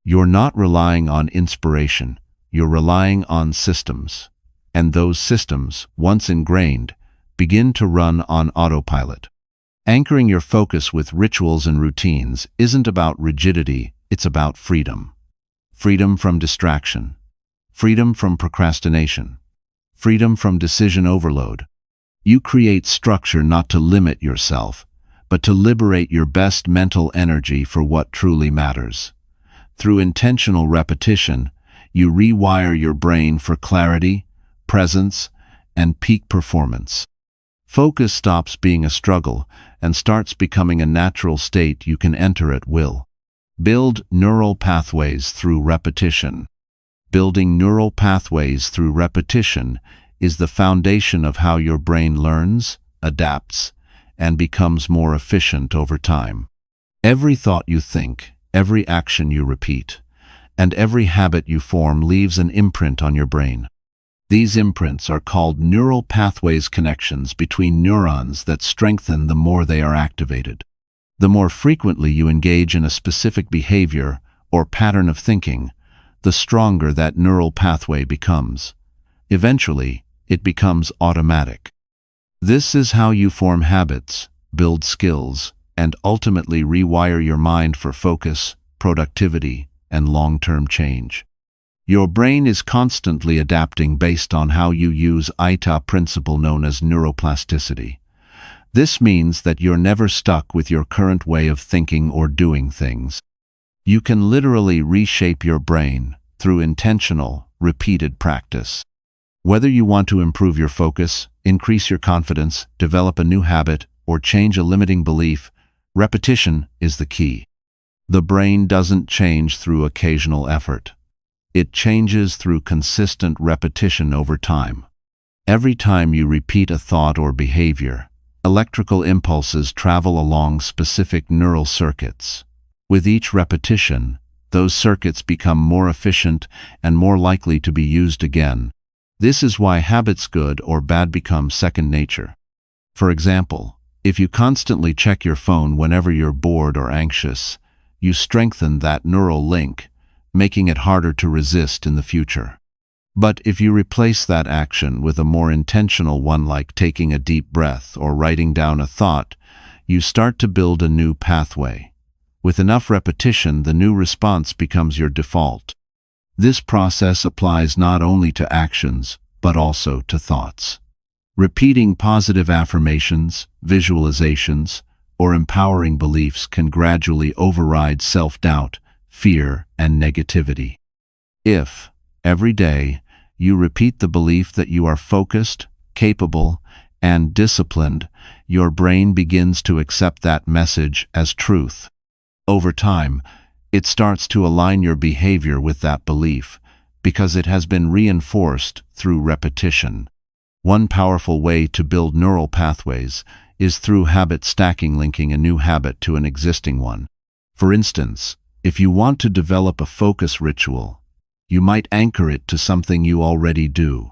You're not relying on inspiration, you're relying on systems. And those systems, once ingrained, begin to run on autopilot. Anchoring your focus with rituals and routines isn't about rigidity, it's about freedom. Freedom from distraction. Freedom from procrastination. Freedom from decision overload. You create structure not to limit yourself, but to liberate your best mental energy for what truly matters. Through intentional repetition, you rewire your brain for clarity, presence, and peak performance. Focus stops being a struggle and starts becoming a natural state you can enter at will. Build neural pathways through repetition. Building neural pathways through repetition is the foundation of how your brain learns, adapts, and becomes more efficient over time. Every thought you think, every action you repeat, and every habit you form leaves an imprint on your brain. These imprints are called neural pathways, connections between neurons that strengthen the more they are activated. The more frequently you engage in a specific behavior or pattern of thinking, the stronger that neural pathway becomes. Eventually, it becomes automatic. This is how you form habits, build skills, and ultimately rewire your mind for focus, productivity, and long-term change. Your brain is constantly adapting based on how you use ITA principle known as neuroplasticity. This means that you're never stuck with your current way of thinking or doing things. You can literally reshape your brain through intentional, repeated practice. Whether you want to improve your focus, increase your confidence, develop a new habit, or change a limiting belief, repetition is the key. The brain doesn't change through occasional effort. It changes through consistent repetition over time. Every time you repeat a thought or behavior, electrical impulses travel along specific neural circuits. With each repetition, those circuits become more efficient and more likely to be used again. This is why habits, good or bad, become second nature. For example, if you constantly check your phone whenever you're bored or anxious, you strengthen that neural link, making it harder to resist in the future. But if you replace that action with a more intentional one, like taking a deep breath or writing down a thought, you start to build a new pathway. With enough repetition, the new response becomes your default. This process applies not only to actions, but also to thoughts. Repeating positive affirmations, visualizations, or empowering beliefs can gradually override self-doubt, fear, and negativity. If, every day, you repeat the belief that you are focused, capable, and disciplined, your brain begins to accept that message as truth. Over time, it starts to align your behavior with that belief, because it has been reinforced through repetition. One powerful way to build neural pathways is through habit stacking, linking a new habit to an existing one. For instance, if you want to develop a focus ritual, you might anchor it to something you already do,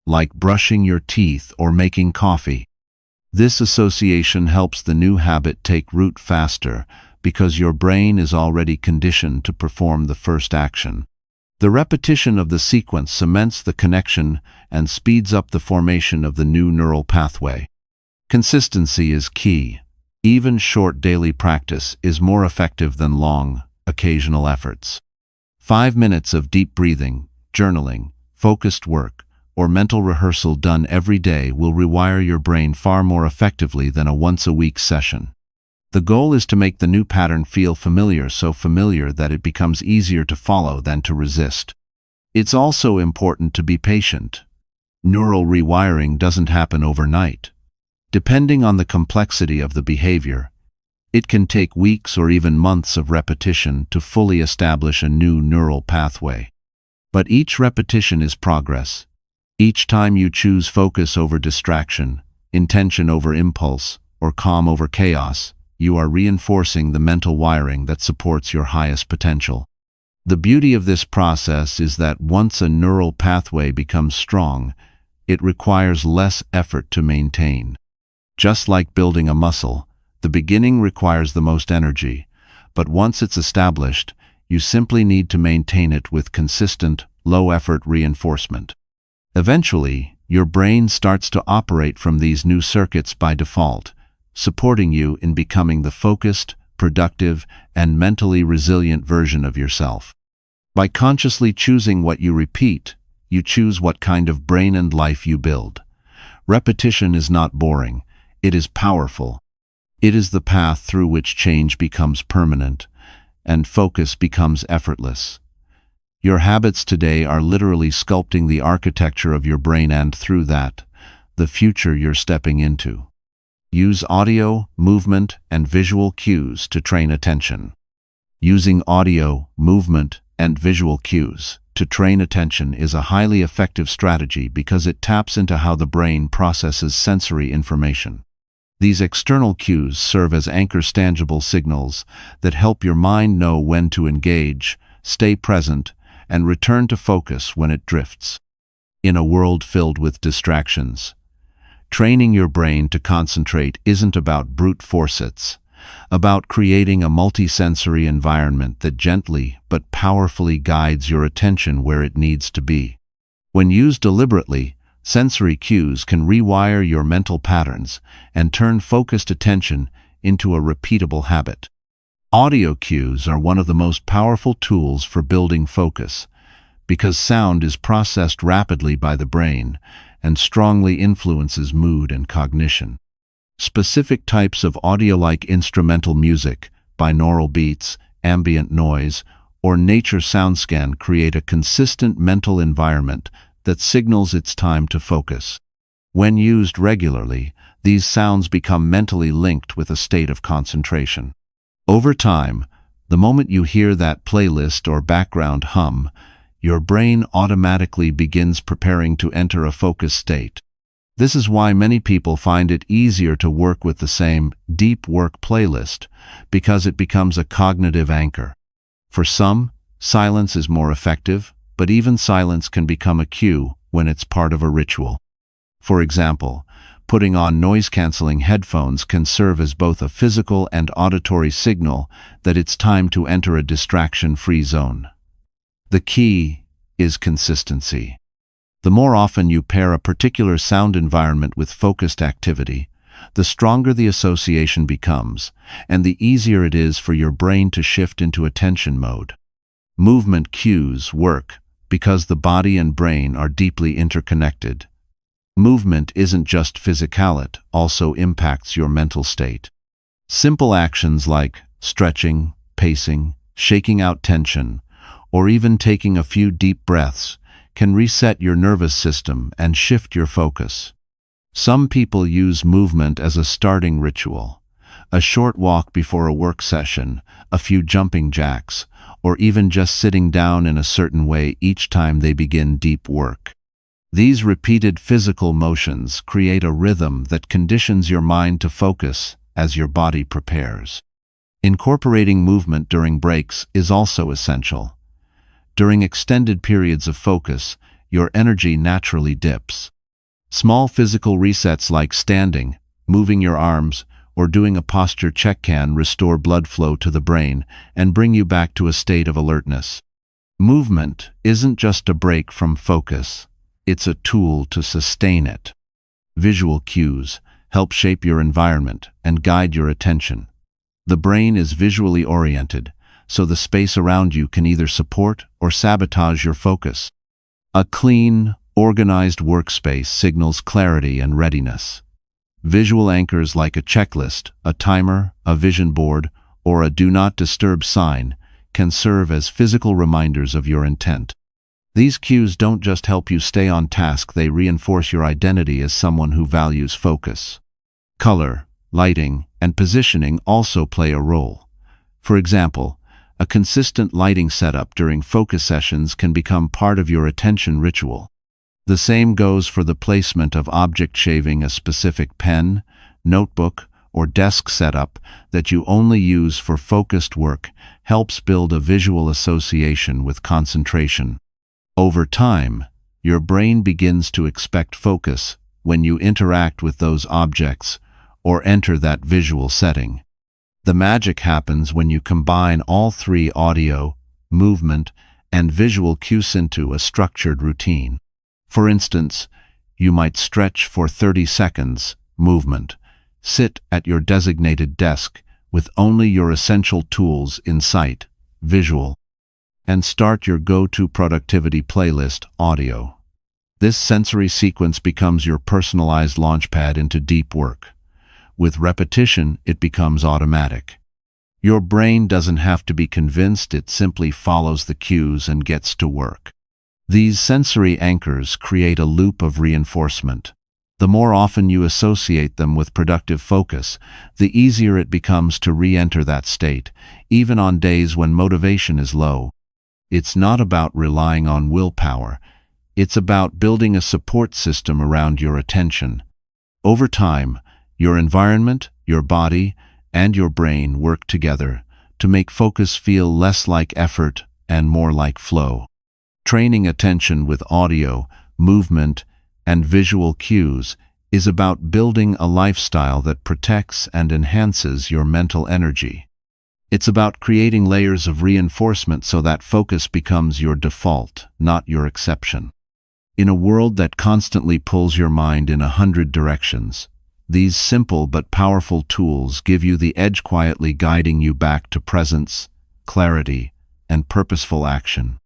like brushing your teeth or making coffee. This association helps the new habit take root faster because your brain is already conditioned to perform the first action. The repetition of the sequence cements the connection and speeds up the formation of the new neural pathway. Consistency is key. Even short daily practice is more effective than long, occasional efforts. 5 minutes of deep breathing, journaling, focused work, or mental rehearsal done every day will rewire your brain far more effectively than a once-a-week session. The goal is to make the new pattern feel familiar, so familiar that it becomes easier to follow than to resist. It's also important to be patient. Neural rewiring doesn't happen overnight. Depending on the complexity of the behavior, it can take weeks or even months of repetition to fully establish a new neural pathway. But each repetition is progress. Each time you choose focus over distraction, intention over impulse, or calm over chaos, you are reinforcing the mental wiring that supports your highest potential. The beauty of this process is that once a neural pathway becomes strong, it requires less effort to maintain. Just like building a muscle, the beginning requires the most energy, but once it's established, you simply need to maintain it with consistent, low-effort reinforcement. Eventually, your brain starts to operate from these new circuits by default, supporting you in becoming the focused, productive, and mentally resilient version of yourself. By consciously choosing what you repeat, you choose what kind of brain and life you build. Repetition is not boring, it is powerful. It is the path through which change becomes permanent, and focus becomes effortless. Your habits today are literally sculpting the architecture of your brain and, through that, the future you're stepping into. Use audio, movement, and visual cues to train attention. Using audio, movement, and visual cues to train attention is a highly effective strategy because it taps into how the brain processes sensory information. These external cues serve as anchors, tangible signals that help your mind know when to engage, stay present, and return to focus when it drifts. In a world filled with distractions, training your brain to concentrate isn't about brute force, it's about creating a multisensory environment that gently but powerfully guides your attention where it needs to be. When used deliberately, sensory cues can rewire your mental patterns and turn focused attention into a repeatable habit. Audio cues are one of the most powerful tools for building focus because sound is processed rapidly by the brain and strongly influences mood and cognition. Specific types of audio like instrumental music, binaural beats, ambient noise, or nature soundscan create a consistent mental environment that signals it's time to focus. When used regularly, these sounds become mentally linked with a state of concentration. Over time, the moment you hear that playlist or background hum, your brain automatically begins preparing to enter a focus state. This is why many people find it easier to work with the same deep work playlist, because it becomes a cognitive anchor. For some, silence is more effective, but even silence can become a cue when it's part of a ritual. For example, putting on noise-canceling headphones can serve as both a physical and auditory signal that it's time to enter a distraction-free zone. The key is consistency. The more often you pair a particular sound environment with focused activity, the stronger the association becomes, and the easier it is for your brain to shift into attention mode. Movement cues work because the body and brain are deeply interconnected. Movement isn't just physical, it also impacts your mental state. Simple actions like stretching, pacing, shaking out tension, or even taking a few deep breaths can reset your nervous system and shift your focus. Some people use movement as a starting ritual. A short walk before a work session, a few jumping jacks, or even just sitting down in a certain way each time they begin deep work. These repeated physical motions create a rhythm that conditions your mind to focus as your body prepares. Incorporating movement during breaks is also essential. During extended periods of focus, your energy naturally dips. Small physical resets like standing, moving your arms, or doing a posture check can restore blood flow to the brain and bring you back to a state of alertness. Movement isn't just a break from focus, it's a tool to sustain it. Visual cues help shape your environment and guide your attention. The brain is visually oriented, so the space around you can either support or sabotage your focus. A clean, organized workspace signals clarity and readiness. Visual anchors like a checklist, a timer, a vision board, or a do not disturb sign can serve as physical reminders of your intent. These cues don't just help you stay on task, they reinforce your identity as someone who values focus. Color, lighting, and positioning also play a role. For example, a consistent lighting setup during focus sessions can become part of your attention ritual. The same goes for the placement of object. Shaving a specific pen, notebook, or desk setup that you only use for focused work helps build a visual association with concentration. Over time, your brain begins to expect focus when you interact with those objects or enter that visual setting. The magic happens when you combine all three: audio, movement, and visual cues into a structured routine. For instance, you might stretch for 30 seconds, movement, sit at your designated desk with only your essential tools in sight, visual, and start your go-to productivity playlist, audio. This sensory sequence becomes your personalized launchpad into deep work. With repetition, it becomes automatic. Your brain doesn't have to be convinced, it simply follows the cues and gets to work. These sensory anchors create a loop of reinforcement. The more often you associate them with productive focus, the easier it becomes to re-enter that state, even on days when motivation is low. It's not about relying on willpower. It's about building a support system around your attention. Over time, your environment, your body, and your brain work together to make focus feel less like effort and more like flow. Training attention with audio, movement, and visual cues is about building a lifestyle that protects and enhances your mental energy. It's about creating layers of reinforcement so that focus becomes your default, not your exception. In a world that constantly pulls your mind in 100 directions, these simple but powerful tools give you the edge, quietly guiding you back to presence, clarity, and purposeful action.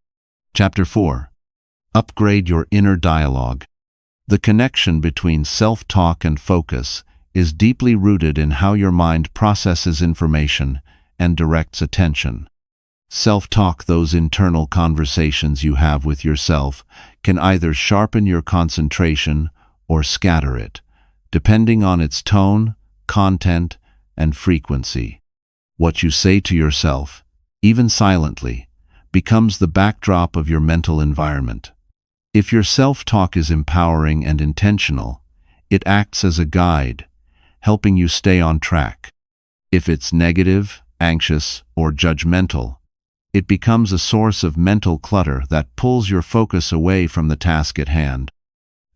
Chapter 4. Upgrade your inner dialogue. The connection between self-talk and focus is deeply rooted in how your mind processes information and directs attention. Self-talk, those internal conversations you have with yourself, can either sharpen your concentration or scatter it, depending on its tone, content, and frequency. What you say to yourself, even silently, becomes the backdrop of your mental environment. If your self-talk is empowering and intentional, it acts as a guide, helping you stay on track. If it's negative, anxious, or judgmental, it becomes a source of mental clutter that pulls your focus away from the task at hand.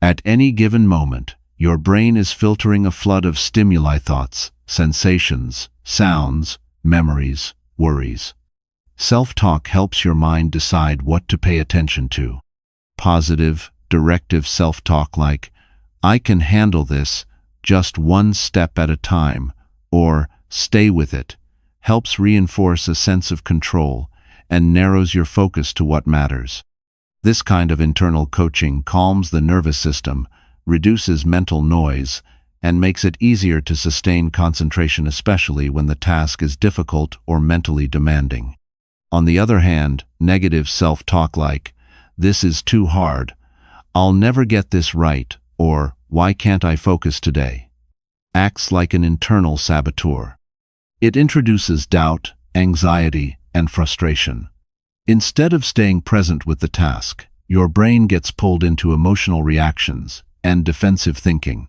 At any given moment, your brain is filtering a flood of stimuli: thoughts, sensations, sounds, memories, worries. Self-talk helps your mind decide what to pay attention to. Positive, directive self-talk like, "I can handle this, just one step at a time," or "stay with it," helps reinforce a sense of control and narrows your focus to what matters. This kind of internal coaching calms the nervous system, reduces mental noise, and makes it easier to sustain concentration, especially when the task is difficult or mentally demanding. On the other hand, negative self-talk like, "This is too hard," "I'll never get this right," or "Why can't I focus today?" acts like an internal saboteur. It introduces doubt, anxiety, and frustration. Instead of staying present with the task, your brain gets pulled into emotional reactions and defensive thinking.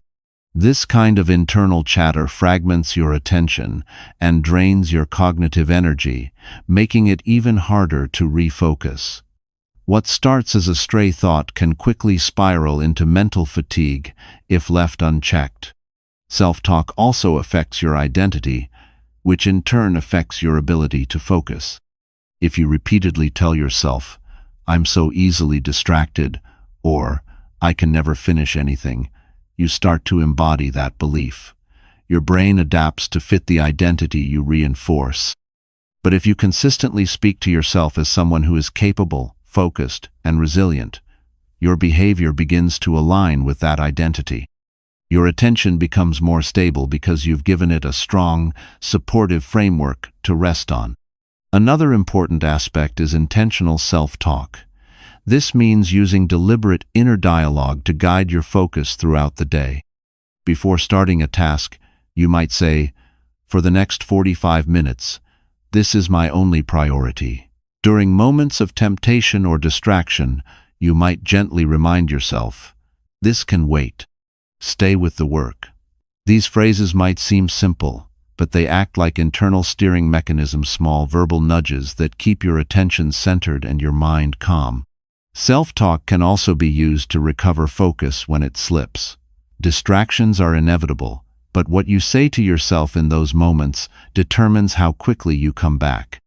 This kind of internal chatter fragments your attention and drains your cognitive energy, making it even harder to refocus. What starts as a stray thought can quickly spiral into mental fatigue if left unchecked. Self-talk also affects your identity, which in turn affects your ability to focus. If you repeatedly tell yourself, I'm so easily distracted, or I can never finish anything, you start to embody that belief. Your brain adapts to fit the identity you reinforce. But if you consistently speak to yourself as someone who is capable, focused, and resilient, your behavior begins to align with that identity. Your attention becomes more stable because you've given it a strong, supportive framework to rest on. Another important aspect is intentional self-talk. This means using deliberate inner dialogue to guide your focus throughout the day. Before starting a task, you might say, "For the next 45 minutes, this is my only priority." During moments of temptation or distraction, you might gently remind yourself, "This can wait. Stay with the work." These phrases might seem simple, but they act like internal steering mechanisms, small verbal nudges that keep your attention centered and your mind calm. Self-talk can also be used to recover focus when it slips. Distractions are inevitable, but what you say to yourself in those moments determines how quickly you come back.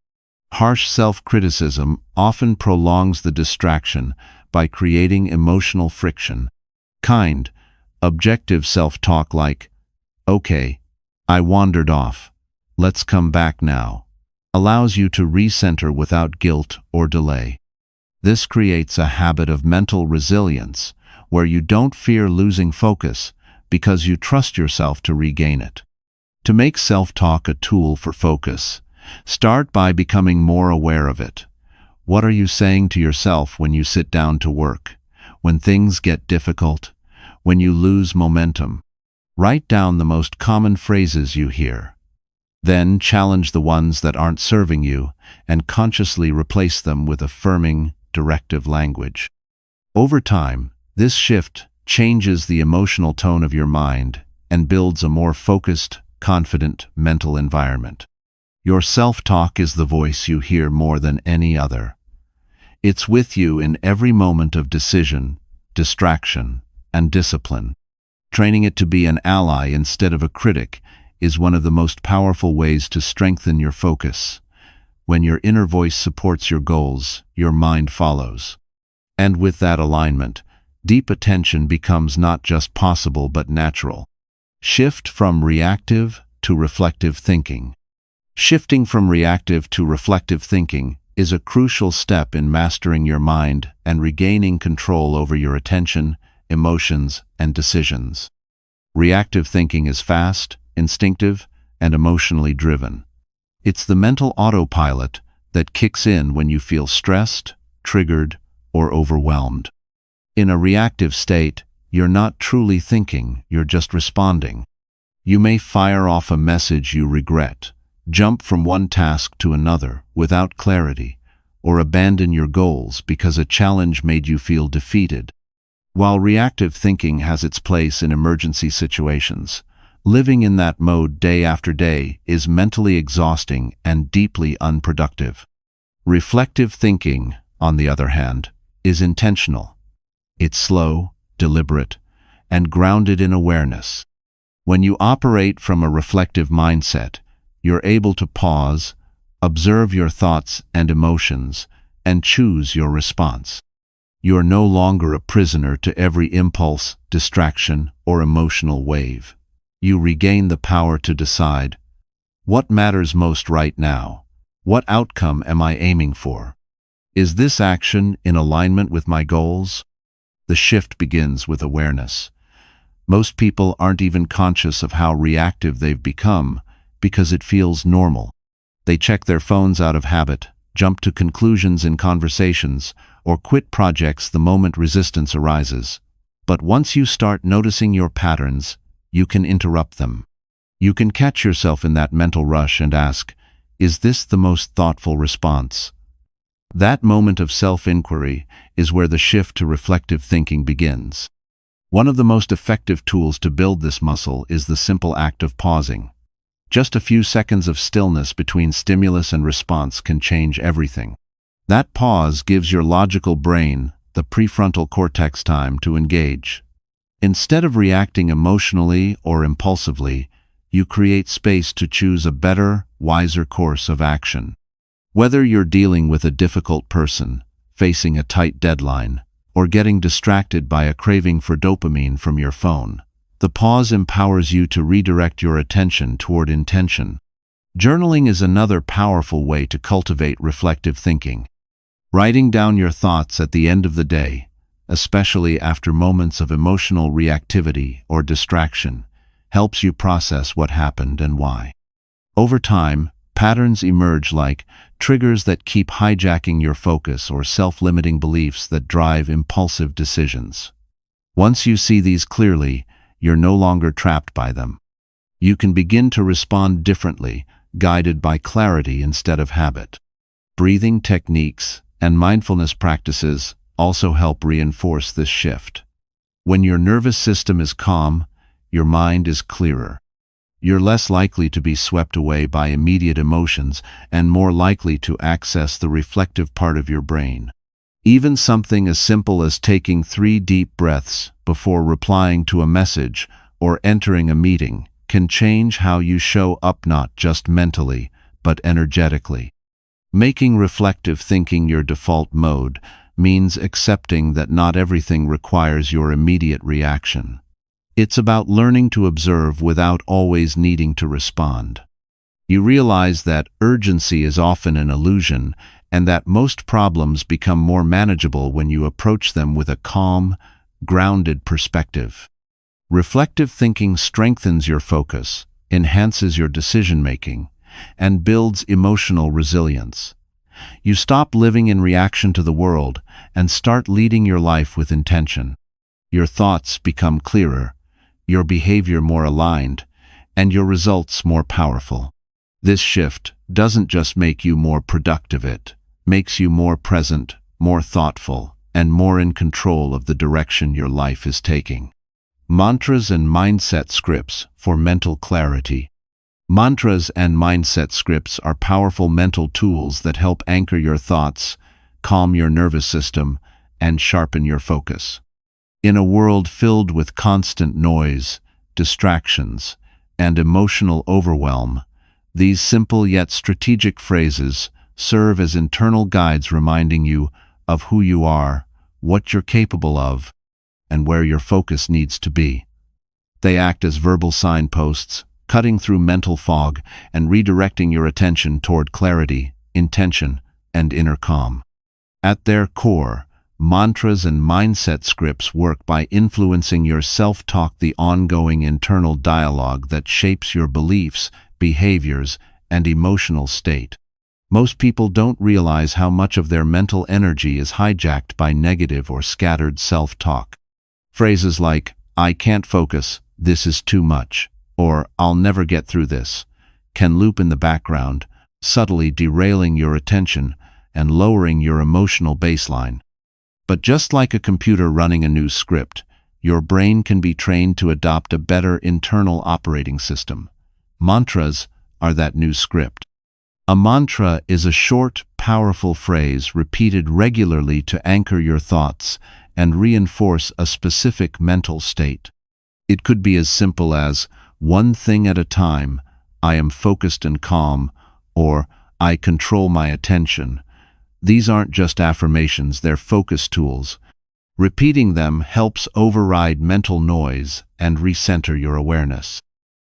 Harsh self-criticism often prolongs the distraction by creating emotional friction. Kind, objective self-talk like, "Okay, I wandered off. Let's come back now," allows you to recenter without guilt or delay. This creates a habit of mental resilience where you don't fear losing focus because you trust yourself to regain it. To make self-talk a tool for focus, start by becoming more aware of it. What are you saying to yourself when you sit down to work, when things get difficult, when you lose momentum? Write down the most common phrases you hear. Then challenge the ones that aren't serving you and consciously replace them with affirming, directive language. Over time, this shift changes the emotional tone of your mind and builds a more focused, confident mental environment. Your self-talk is the voice you hear more than any other. It's with you in every moment of decision, distraction, and discipline. Training it to be an ally instead of a critic is one of the most powerful ways to strengthen your focus. When your inner voice supports your goals, your mind follows. And with that alignment, deep attention becomes not just possible but natural. Shift from reactive to reflective thinking. Shifting from reactive to reflective thinking is a crucial step in mastering your mind and regaining control over your attention, emotions, and decisions. Reactive thinking is fast, instinctive, and emotionally driven. It's the mental autopilot that kicks in when you feel stressed, triggered, or overwhelmed. In a reactive state, you're not truly thinking, you're just responding. You may fire off a message you regret, jump from one task to another without clarity, or abandon your goals because a challenge made you feel defeated. While reactive thinking has its place in emergency situations, living in that mode day after day is mentally exhausting and deeply unproductive. Reflective thinking, on the other hand, is intentional. It's slow, deliberate, and grounded in awareness. When you operate from a reflective mindset, you're able to pause, observe your thoughts and emotions, and choose your response. You're no longer a prisoner to every impulse, distraction, or emotional wave. You regain the power to decide, what matters most right now? What outcome am I aiming for? Is this action in alignment with my goals? The shift begins with awareness. Most people aren't even conscious of how reactive they've become because it feels normal. They check their phones out of habit, jump to conclusions in conversations, or quit projects the moment resistance arises. But once you start noticing your patterns, you can interrupt them. You can catch yourself in that mental rush and ask, is this the most thoughtful response? That moment of self-inquiry is where the shift to reflective thinking begins. One of the most effective tools to build this muscle is the simple act of pausing. Just a few seconds of stillness between stimulus and response can change everything. That pause gives your logical brain, the prefrontal cortex, time to engage. Instead of reacting emotionally or impulsively, you create space to choose a better, wiser course of action. Whether you're dealing with a difficult person, facing a tight deadline, or getting distracted by a craving for dopamine from your phone. The pause empowers you to redirect your attention toward intention. Journaling is another powerful way to cultivate reflective thinking. Writing down your thoughts at the end of the day, especially after moments of emotional reactivity or distraction, helps you process what happened and why. Over time, patterns emerge like triggers that keep hijacking your focus or self-limiting beliefs that drive impulsive decisions. Once you see these clearly, you're no longer trapped by them. You can begin to respond differently, guided by clarity instead of habit. Breathing techniques and mindfulness practices also help reinforce this shift. When your nervous system is calm, your mind is clearer. You're less likely to be swept away by immediate emotions and more likely to access the reflective part of your brain. Even something as simple as taking 3 deep breaths before replying to a message or entering a meeting can change how you show up not just mentally, but energetically. Making reflective thinking your default mode means accepting that not everything requires your immediate reaction. It's about learning to observe without always needing to respond. You realize that urgency is often an illusion and that most problems become more manageable when you approach them with a calm, grounded perspective. Reflective thinking strengthens your focus, enhances your decision-making, and builds emotional resilience. You stop living in reaction to the world and start leading your life with intention. Your thoughts become clearer, your behavior more aligned, and your results more powerful. This shift doesn't just make you more productive, it makes you more present, more thoughtful, and more in control of the direction your life is taking. Mantras and mindset scripts for mental clarity. Mantras and mindset scripts are powerful mental tools that help anchor your thoughts, calm your nervous system, and sharpen your focus. In a world filled with constant noise, distractions, and emotional overwhelm, these simple yet strategic phrases serve as internal guides reminding you of who you are, what you're capable of, and where your focus needs to be. They act as verbal signposts, cutting through mental fog and redirecting your attention toward clarity, intention, and inner calm. At their core, mantras and mindset scripts work by influencing your self-talk, the ongoing internal dialogue that shapes your beliefs, behaviors, and emotional state. Most people don't realize how much of their mental energy is hijacked by negative or scattered self-talk. Phrases like, "I can't focus, this is too much," or "I'll never get through this," can loop in the background, subtly derailing your attention and lowering your emotional baseline. But just like a computer running a new script, your brain can be trained to adopt a better internal operating system. Mantras are that new script. A mantra is a short, powerful phrase repeated regularly to anchor your thoughts and reinforce a specific mental state. It could be as simple as, "One thing at a time," "I am focused and calm," or "I control my attention." These aren't just affirmations, they're focus tools. Repeating them helps override mental noise and recenter your awareness.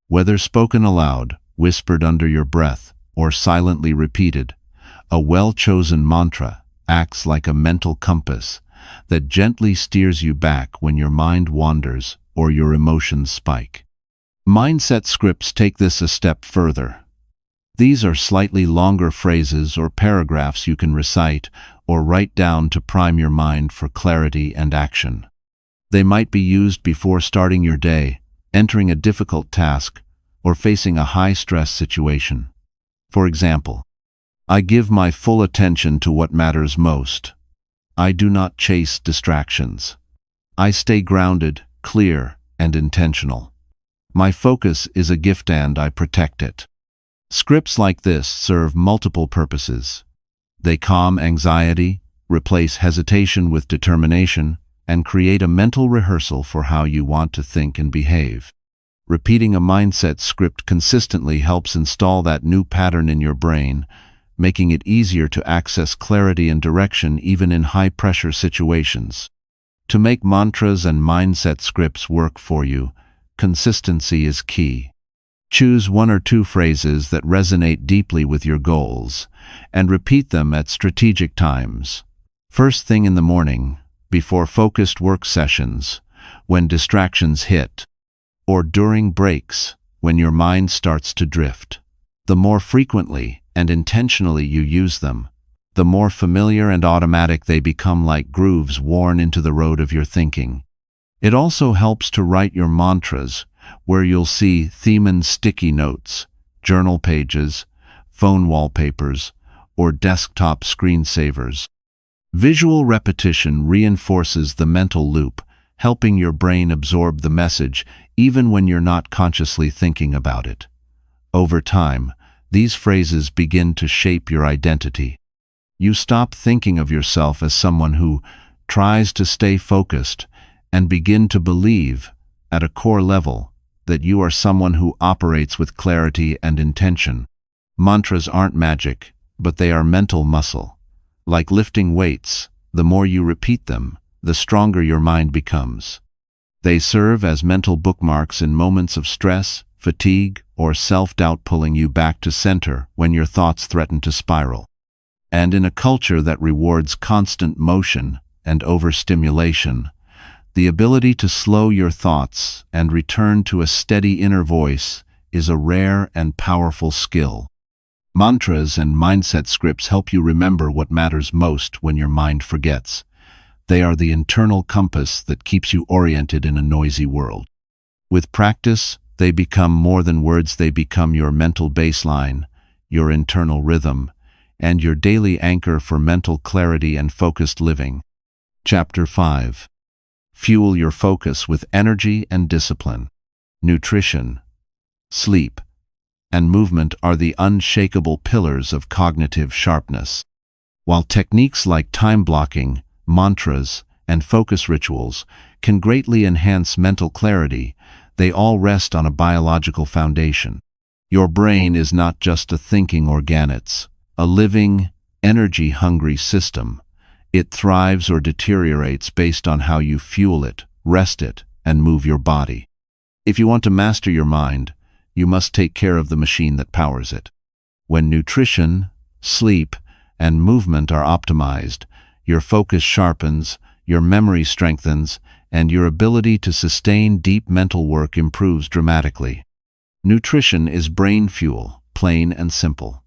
Whether spoken aloud, whispered under your breath, or silently repeated, a well-chosen mantra acts like a mental compass that gently steers you back when your mind wanders or your emotions spike. Mindset scripts take this a step further. These are slightly longer phrases or paragraphs you can recite or write down to prime your mind for clarity and action. They might be used before starting your day, entering a difficult task, or facing a high-stress situation. For example, "I give my full attention to what matters most. I do not chase distractions. I stay grounded, clear, and intentional. My focus is a gift and I protect it." Scripts like this serve multiple purposes. They calm anxiety, replace hesitation with determination, and create a mental rehearsal for how you want to think and behave. Repeating a mindset script consistently helps install that new pattern in your brain, making it easier to access clarity and direction even in high-pressure situations. To make mantras and mindset scripts work for you, consistency is key. Choose 1 or 2 phrases that resonate deeply with your goals, and repeat them at strategic times. First thing in the morning, before focused work sessions, when distractions hit, or during breaks, when your mind starts to drift. The more frequently and intentionally you use them, the more familiar and automatic they become, like grooves worn into the road of your thinking. It also helps to write your mantras, where you'll see themed sticky notes, journal pages, phone wallpapers, or desktop screensavers. Visual repetition reinforces the mental loop, helping your brain absorb the message even when you're not consciously thinking about it. Over time, these phrases begin to shape your identity. You stop thinking of yourself as someone who tries to stay focused and begin to believe, at a core level, that you are someone who operates with clarity and intention. Mantras aren't magic, but they are mental muscle. Like lifting weights, the more you repeat them, the stronger your mind becomes. They serve as mental bookmarks in moments of stress, fatigue, or self-doubt, pulling you back to center when your thoughts threaten to spiral. And in a culture that rewards constant motion and overstimulation, the ability to slow your thoughts and return to a steady inner voice is a rare and powerful skill. Mantras and mindset scripts help you remember what matters most when your mind forgets. They are the internal compass that keeps you oriented in a noisy world. With practice, they become more than words. They become your mental baseline, your internal rhythm, and your daily anchor for mental clarity and focused living. Chapter 5. Fuel your focus with energy and discipline. Nutrition, sleep, and movement are the unshakable pillars of cognitive sharpness. While techniques like time blocking, mantras, and focus rituals can greatly enhance mental clarity, they all rest on a biological foundation. Your brain is not just a thinking organ, it's a living, energy-hungry system. It thrives or deteriorates based on how you fuel it, rest it, and move your body. If you want to master your mind, you must take care of the machine that powers it. When nutrition, sleep, and movement are optimized, your focus sharpens, your memory strengthens, and your ability to sustain deep mental work improves dramatically. Nutrition is brain fuel, plain and simple.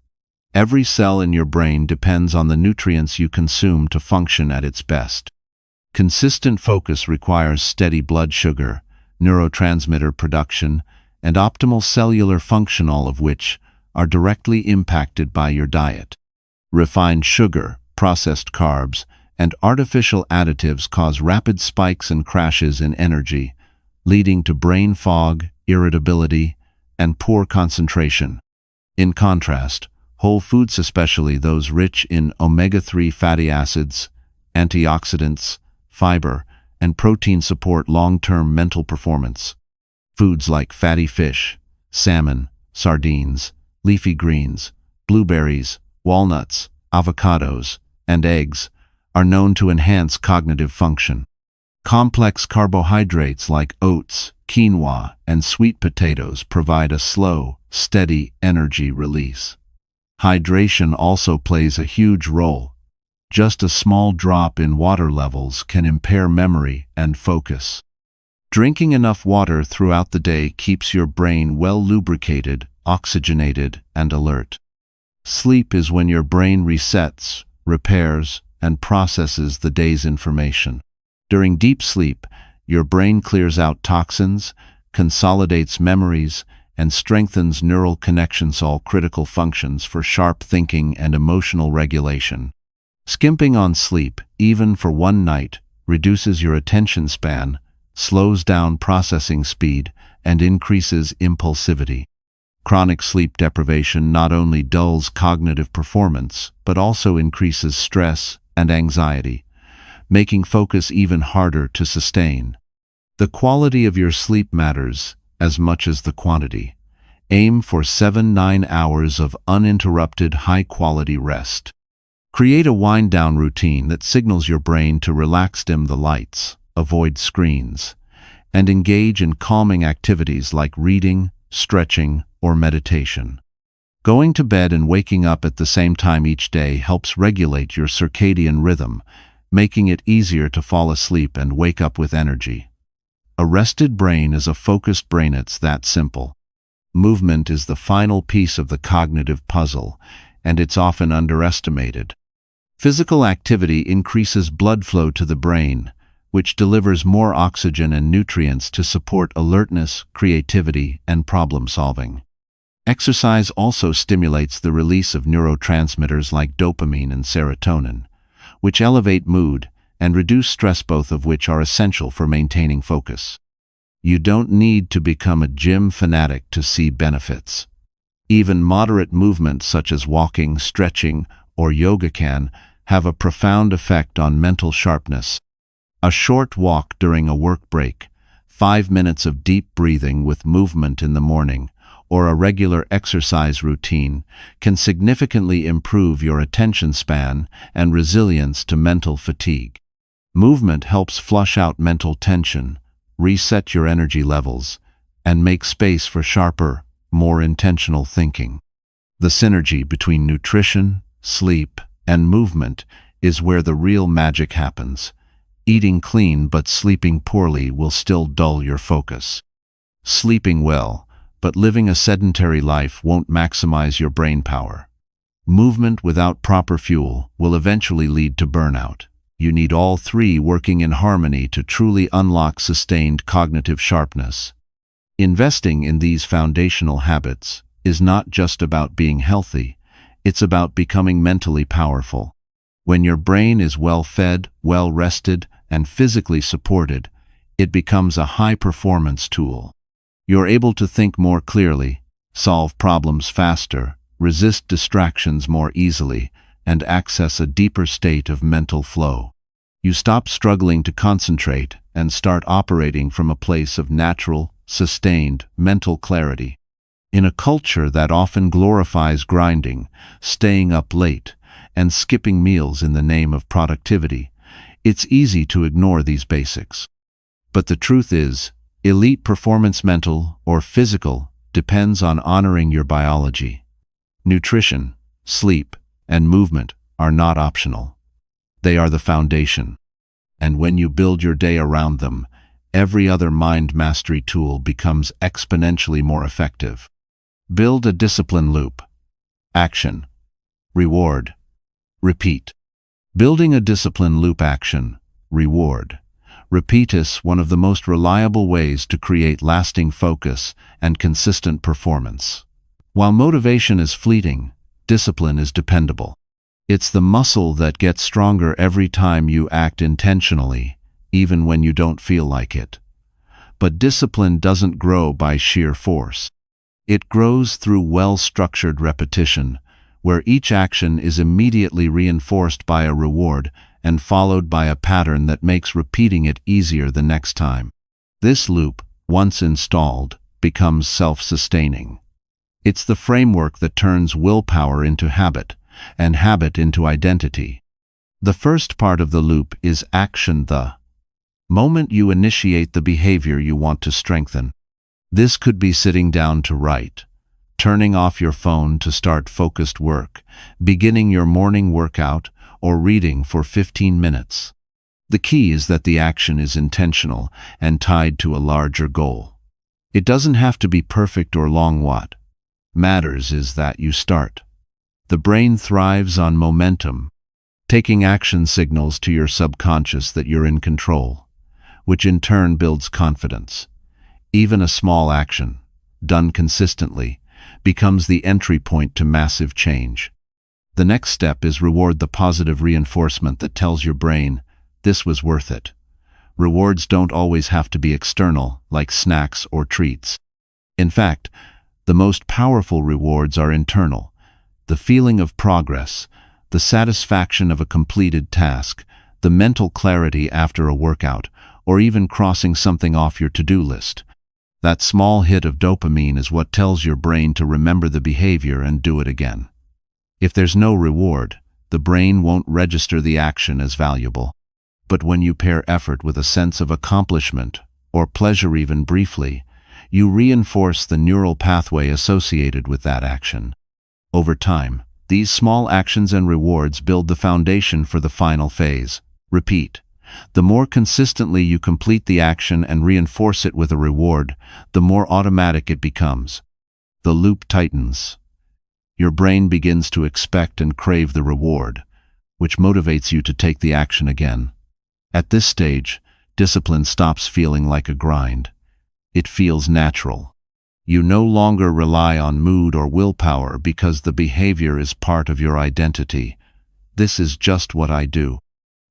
Every cell in your brain depends on the nutrients you consume to function at its best. Consistent focus requires steady blood sugar, neurotransmitter production, and optimal cellular function, all of which are directly impacted by your diet. Refined sugar, processed carbs, and artificial additives cause rapid spikes and crashes in energy, leading to brain fog, irritability, and poor concentration. In contrast, whole foods, especially those rich in omega-3 fatty acids, antioxidants, fiber, and protein, support long-term mental performance. Foods like fatty fish, salmon, sardines, leafy greens, blueberries, walnuts, avocados, and eggs are known to enhance cognitive function. Complex carbohydrates like oats, quinoa, and sweet potatoes provide a slow, steady energy release. Hydration also plays a huge role. Just a small drop in water levels can impair memory and focus. Drinking enough water throughout the day keeps your brain well lubricated, oxygenated, and alert. Sleep is when your brain resets, repairs, and processes the day's information. During deep sleep, your brain clears out toxins, consolidates memories, and strengthens neural connections, all critical functions for sharp thinking and emotional regulation. Skimping on sleep, even for one night, reduces your attention span, slows down processing speed, and increases impulsivity. Chronic sleep deprivation not only dulls cognitive performance, but also increases stress and anxiety, making focus even harder to sustain. The quality of your sleep matters as much as the quantity. Aim for 7–9 hours of uninterrupted, high-quality rest. Create a wind-down routine that signals your brain to relax, dim the lights, avoid screens, and engage in calming activities like reading, stretching, or meditation. Going to bed and waking up at the same time each day helps regulate your circadian rhythm, making it easier to fall asleep and wake up with energy. A rested brain is a focused brain. It's that simple. Movement is the final piece of the cognitive puzzle, and it's often underestimated. Physical activity increases blood flow to the brain, which delivers more oxygen and nutrients to support alertness, creativity, and problem-solving. Exercise also stimulates the release of neurotransmitters like dopamine and serotonin, which elevate mood and reduce stress, both of which are essential for maintaining focus. You don't need to become a gym fanatic to see benefits. Even moderate movement such as walking, stretching, or yoga can have a profound effect on mental sharpness. A short walk during a work break, 5 minutes of deep breathing with movement in the morning, or a regular exercise routine can significantly improve your attention span and resilience to mental fatigue. Movement helps flush out mental tension, reset your energy levels, and make space for sharper, more intentional thinking. The synergy between nutrition, sleep, and movement is where the real magic happens. Eating clean but sleeping poorly will still dull your focus. Sleeping well, but living a sedentary life won't maximize your brain power. Movement without proper fuel will eventually lead to burnout. You need all three working in harmony to truly unlock sustained cognitive sharpness. Investing in these foundational habits is not just about being healthy, it's about becoming mentally powerful. When your brain is well-fed, well-rested, and physically supported, it becomes a high-performance tool. You're able to think more clearly, solve problems faster, resist distractions more easily, and access a deeper state of mental flow. You stop struggling to concentrate and start operating from a place of natural, sustained mental clarity. In a culture that often glorifies grinding, staying up late, and skipping meals in the name of productivity, it's easy to ignore these basics. But the truth is, elite performance, mental or physical, depends on honoring your biology. Nutrition, sleep, and movement are not optional. They are the foundation. And when you build your day around them, every other mind mastery tool becomes exponentially more effective. Build a discipline loop. Action. Reward. Repeat. Building a discipline loop. Action. Reward. Repeat is one of the most reliable ways to create lasting focus and consistent performance. While motivation is fleeting, discipline is dependable. It's the muscle that gets stronger every time you act intentionally, even when you don't feel like it. But discipline doesn't grow by sheer force. It grows through well-structured repetition, where each action is immediately reinforced by a reward and followed by a pattern that makes repeating it easier the next time. This loop, once installed, becomes self-sustaining. It's the framework that turns willpower into habit, and habit into identity. The first part of the loop is action. The moment you initiate the behavior you want to strengthen. This could be sitting down to write, turning off your phone to start focused work, beginning your morning workout, or reading for 15 minutes. The key is that the action is intentional and tied to a larger goal. It doesn't have to be perfect or long. What matters is that you start. The brain thrives on momentum. Taking action signals to your subconscious that you're in control, which in turn builds confidence. Even a small action, done consistently, becomes the entry point to massive change. The next step is reward, the positive reinforcement that tells your brain, this was worth it. Rewards don't always have to be external, like snacks or treats. In fact, the most powerful rewards are internal. The feeling of progress, the satisfaction of a completed task, the mental clarity after a workout, or even crossing something off your to-do list. That small hit of dopamine is what tells your brain to remember the behavior and do it again. If there's no reward, the brain won't register the action as valuable. But when you pair effort with a sense of accomplishment, or pleasure even briefly, you reinforce the neural pathway associated with that action. Over time, these small actions and rewards build the foundation for the final phase. Repeat. The more consistently you complete the action and reinforce it with a reward, the more automatic it becomes. The loop tightens. Your brain begins to expect and crave the reward, which motivates you to take the action again. At this stage, discipline stops feeling like a grind. It feels natural. You no longer rely on mood or willpower because the behavior is part of your identity. This is just what I do.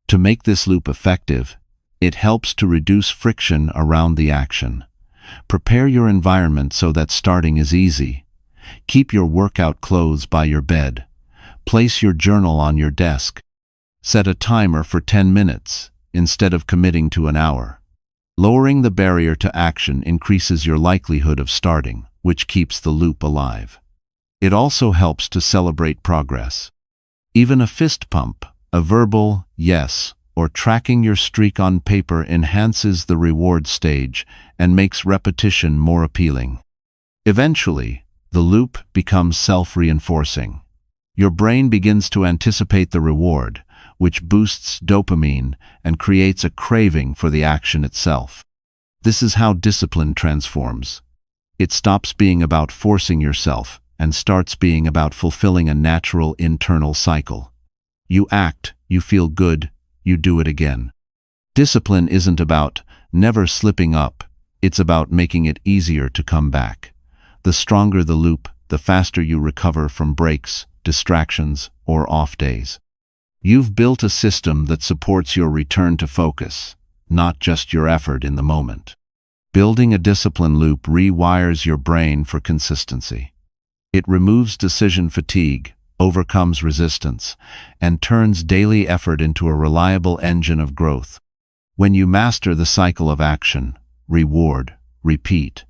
To make this loop effective, it helps to reduce friction around the action. Prepare your environment so that starting is easy. Keep your workout clothes by your bed. Place your journal on your desk. Set a timer for 10 minutes instead of committing to an hour. Lowering the barrier to action increases your likelihood of starting, which keeps the loop alive. It also helps to celebrate progress. Even a fist pump, a verbal yes, or tracking your streak on paper enhances the reward stage and makes repetition more appealing. Eventually, the loop becomes self-reinforcing. Your brain begins to anticipate the reward, which boosts dopamine and creates a craving for the action itself. This is how discipline transforms. It stops being about forcing yourself and starts being about fulfilling a natural internal cycle. You act, you feel good, you do it again. Discipline isn't about never slipping up, it's about making it easier to come back. The stronger the loop, the faster you recover from breaks, distractions, or off days. You've built a system that supports your return to focus, not just your effort in the moment. Building a discipline loop rewires your brain for consistency. It removes decision fatigue, overcomes resistance, and turns daily effort into a reliable engine of growth. When you master the cycle of action, reward, repeat,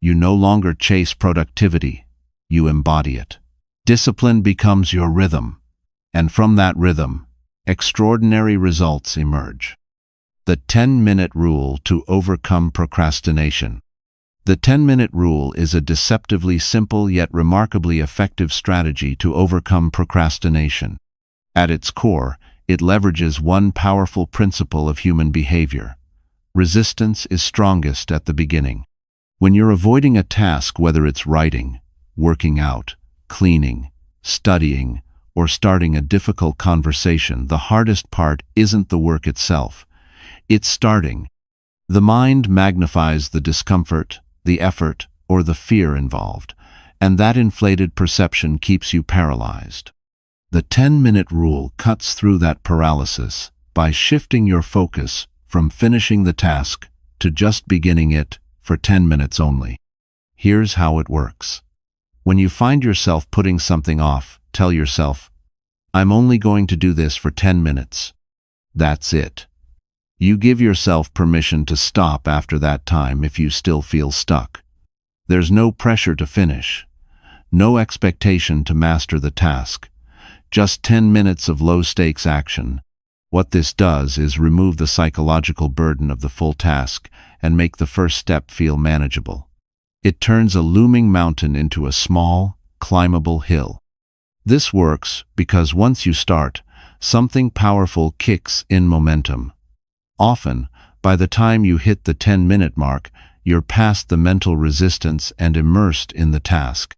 you no longer chase productivity, you embody it. Discipline becomes your rhythm, and from that rhythm, extraordinary results emerge. The 10-minute rule to overcome procrastination. The 10-minute rule is a deceptively simple yet remarkably effective strategy to overcome procrastination. At its core, it leverages one powerful principle of human behavior. Resistance is strongest at the beginning. When you're avoiding a task, whether it's writing, working out, cleaning, studying, or starting a difficult conversation, the hardest part isn't the work itself. It's starting. The mind magnifies the discomfort, the effort, or the fear involved, and that inflated perception keeps you paralyzed. The 10-minute rule cuts through that paralysis by shifting your focus from finishing the task to just beginning it for 10 minutes only. Here's how it works. When you find yourself putting something off, tell yourself, "I'm only going to do this for 10 minutes. That's it." You give yourself permission to stop after that time if you still feel stuck. There's no pressure to finish, no expectation to master the task, just 10 minutes of low-stakes action. What this does is remove the psychological burden of the full task and make the first step feel manageable. It turns a looming mountain into a small, climbable hill. This works because once you start, something powerful kicks in momentum. Often, by the time you hit the 10-minute mark, you're past the mental resistance and immersed in the task.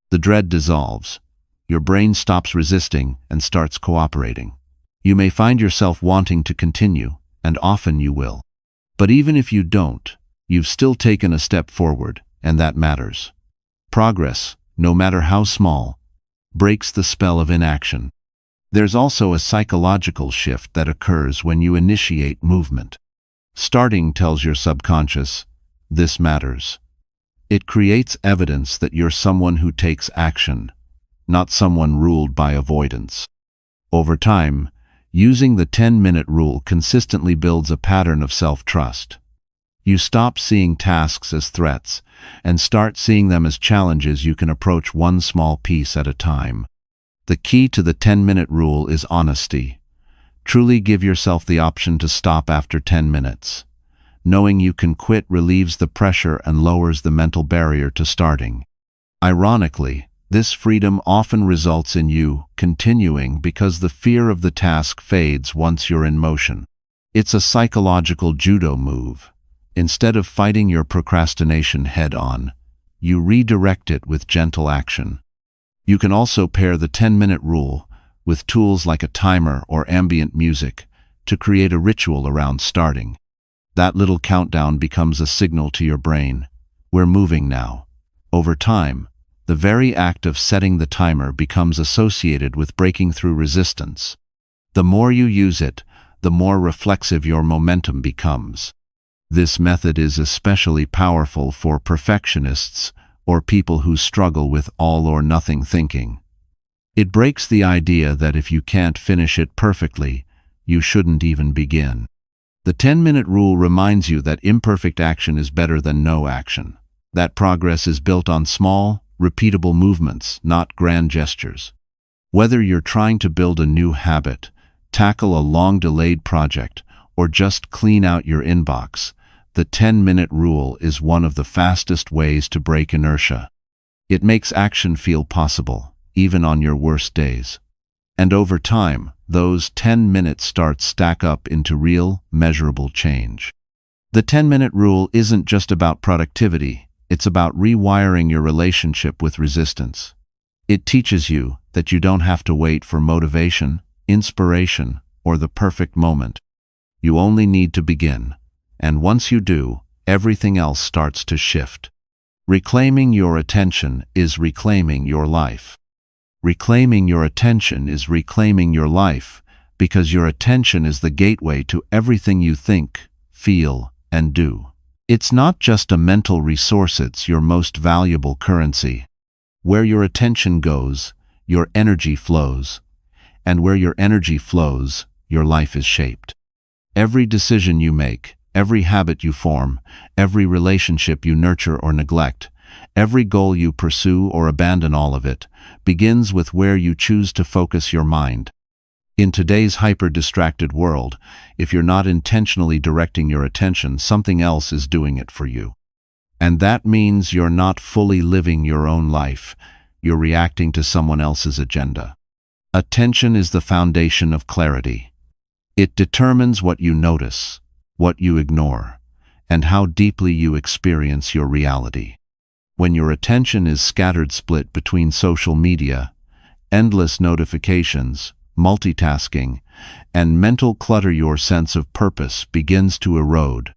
The dread dissolves. Your brain stops resisting and starts cooperating. You may find yourself wanting to continue, and often you will. But even if you don't, you've still taken a step forward, and that matters. Progress, no matter how small, breaks the spell of inaction. There's also a psychological shift that occurs when you initiate movement. Starting tells your subconscious, this matters. It creates evidence that you're someone who takes action, not someone ruled by avoidance. Over time, using the 10-minute rule consistently builds a pattern of self-trust. You stop seeing tasks as threats and start seeing them as challenges you can approach one small piece at a time. The key to the 10-minute rule is honesty. Truly give yourself the option to stop after 10 minutes. Knowing you can quit relieves the pressure and lowers the mental barrier to starting. Ironically, this freedom often results in you continuing because the fear of the task fades once you're in motion. It's a psychological judo move. Instead of fighting your procrastination head-on, you redirect it with gentle action. You can also pair the 10-minute rule with tools like a timer or ambient music to create a ritual around starting. That little countdown becomes a signal to your brain. We're moving now. Over time, the very act of setting the timer becomes associated with breaking through resistance. The more you use it, the more reflexive your momentum becomes. This method is especially powerful for perfectionists or people who struggle with all-or-nothing thinking. It breaks the idea that if you can't finish it perfectly, you shouldn't even begin. The 10-minute rule reminds you that imperfect action is better than no action. That progress is built on small, repeatable movements, not grand gestures. Whether you're trying to build a new habit, tackle a long-delayed project, or just clean out your inbox, the 10-minute rule is one of the fastest ways to break inertia. It makes action feel possible, even on your worst days. And over time, those 10 minutes stack up into real, measurable change. The 10-minute rule isn't just about productivity, it's about rewiring your relationship with resistance. It teaches you that you don't have to wait for motivation, inspiration, or the perfect moment. You only need to begin. And once you do, everything else starts to shift. Reclaiming your attention is reclaiming your life. Reclaiming your attention is reclaiming your life because your attention is the gateway to everything you think, feel, and do. It's not just a mental resource, it's your most valuable currency. Where your attention goes, your energy flows. And where your energy flows, your life is shaped. Every decision you make, every habit you form, every relationship you nurture or neglect, every goal you pursue or abandon, all of it begins with where you choose to focus your mind. In today's hyper-distracted world, if you're not intentionally directing your attention, something else is doing it for you. And that means you're not fully living your own life. You're reacting to someone else's agenda. Attention is the foundation of clarity. It determines what you notice, what you ignore, and how deeply you experience your reality. When your attention is scattered, split between social media, endless notifications, multitasking, and mental clutter, your sense of purpose begins to erode.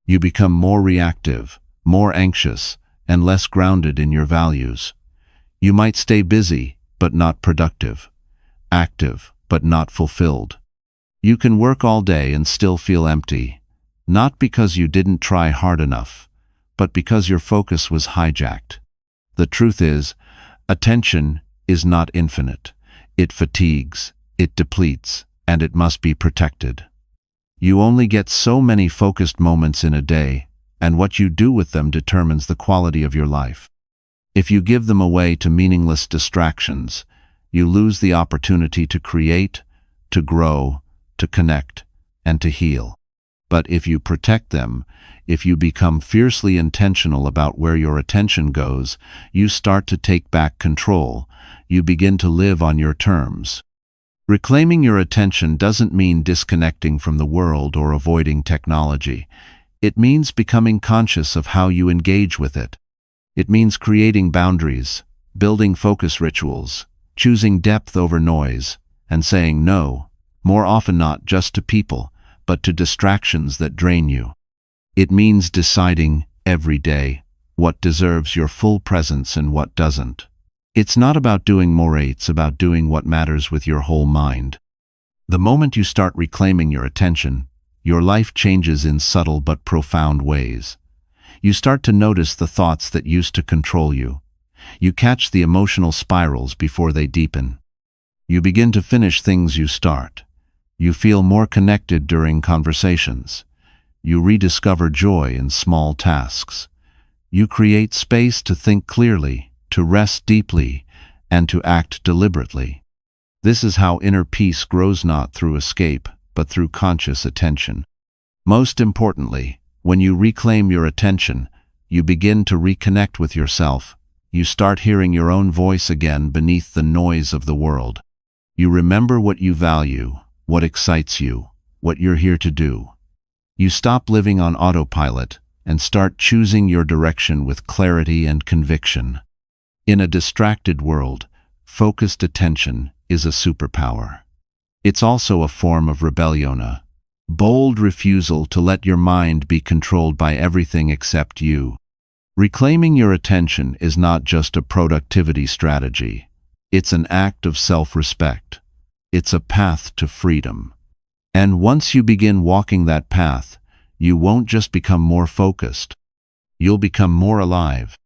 You become more reactive, more anxious, and less grounded in your values. You might stay busy, but not productive, active, but not fulfilled. You can work all day and still feel empty, not because you didn't try hard enough, but because your focus was hijacked. The truth is, attention is not infinite. It fatigues, it depletes, and it must be protected. You only get so many focused moments in a day, and what you do with them determines the quality of your life. If you give them away to meaningless distractions, you lose the opportunity to create, to grow, to connect, and to heal. But if you protect them, if you become fiercely intentional about where your attention goes, you start to take back control. You begin to live on your terms. Reclaiming your attention doesn't mean disconnecting from the world or avoiding technology. It means becoming conscious of how you engage with it. It means creating boundaries, building focus rituals, choosing depth over noise, and saying no, more often not just to people, but to distractions that drain you. It means deciding, every day, what deserves your full presence and what doesn't. It's not about doing more, it's about doing what matters with your whole mind. The moment you start reclaiming your attention, your life changes in subtle but profound ways. You start to notice the thoughts that used to control you. You catch the emotional spirals before they deepen. You begin to finish things you start. You feel more connected during conversations. You rediscover joy in small tasks. You create space to think clearly, to rest deeply, and to act deliberately. This is how inner peace grows, not through escape, but through conscious attention. Most importantly, when you reclaim your attention, you begin to reconnect with yourself. You start hearing your own voice again beneath the noise of the world. You remember what you value, what excites you, what you're here to do. You stop living on autopilot and start choosing your direction with clarity and conviction. In a distracted world, focused attention is a superpower. It's also a form of rebellion, a bold refusal to let your mind be controlled by everything except you. Reclaiming your attention is not just a productivity strategy. It's an act of self-respect. It's a path to freedom. And once you begin walking that path, you won't just become more focused. You'll become more alive.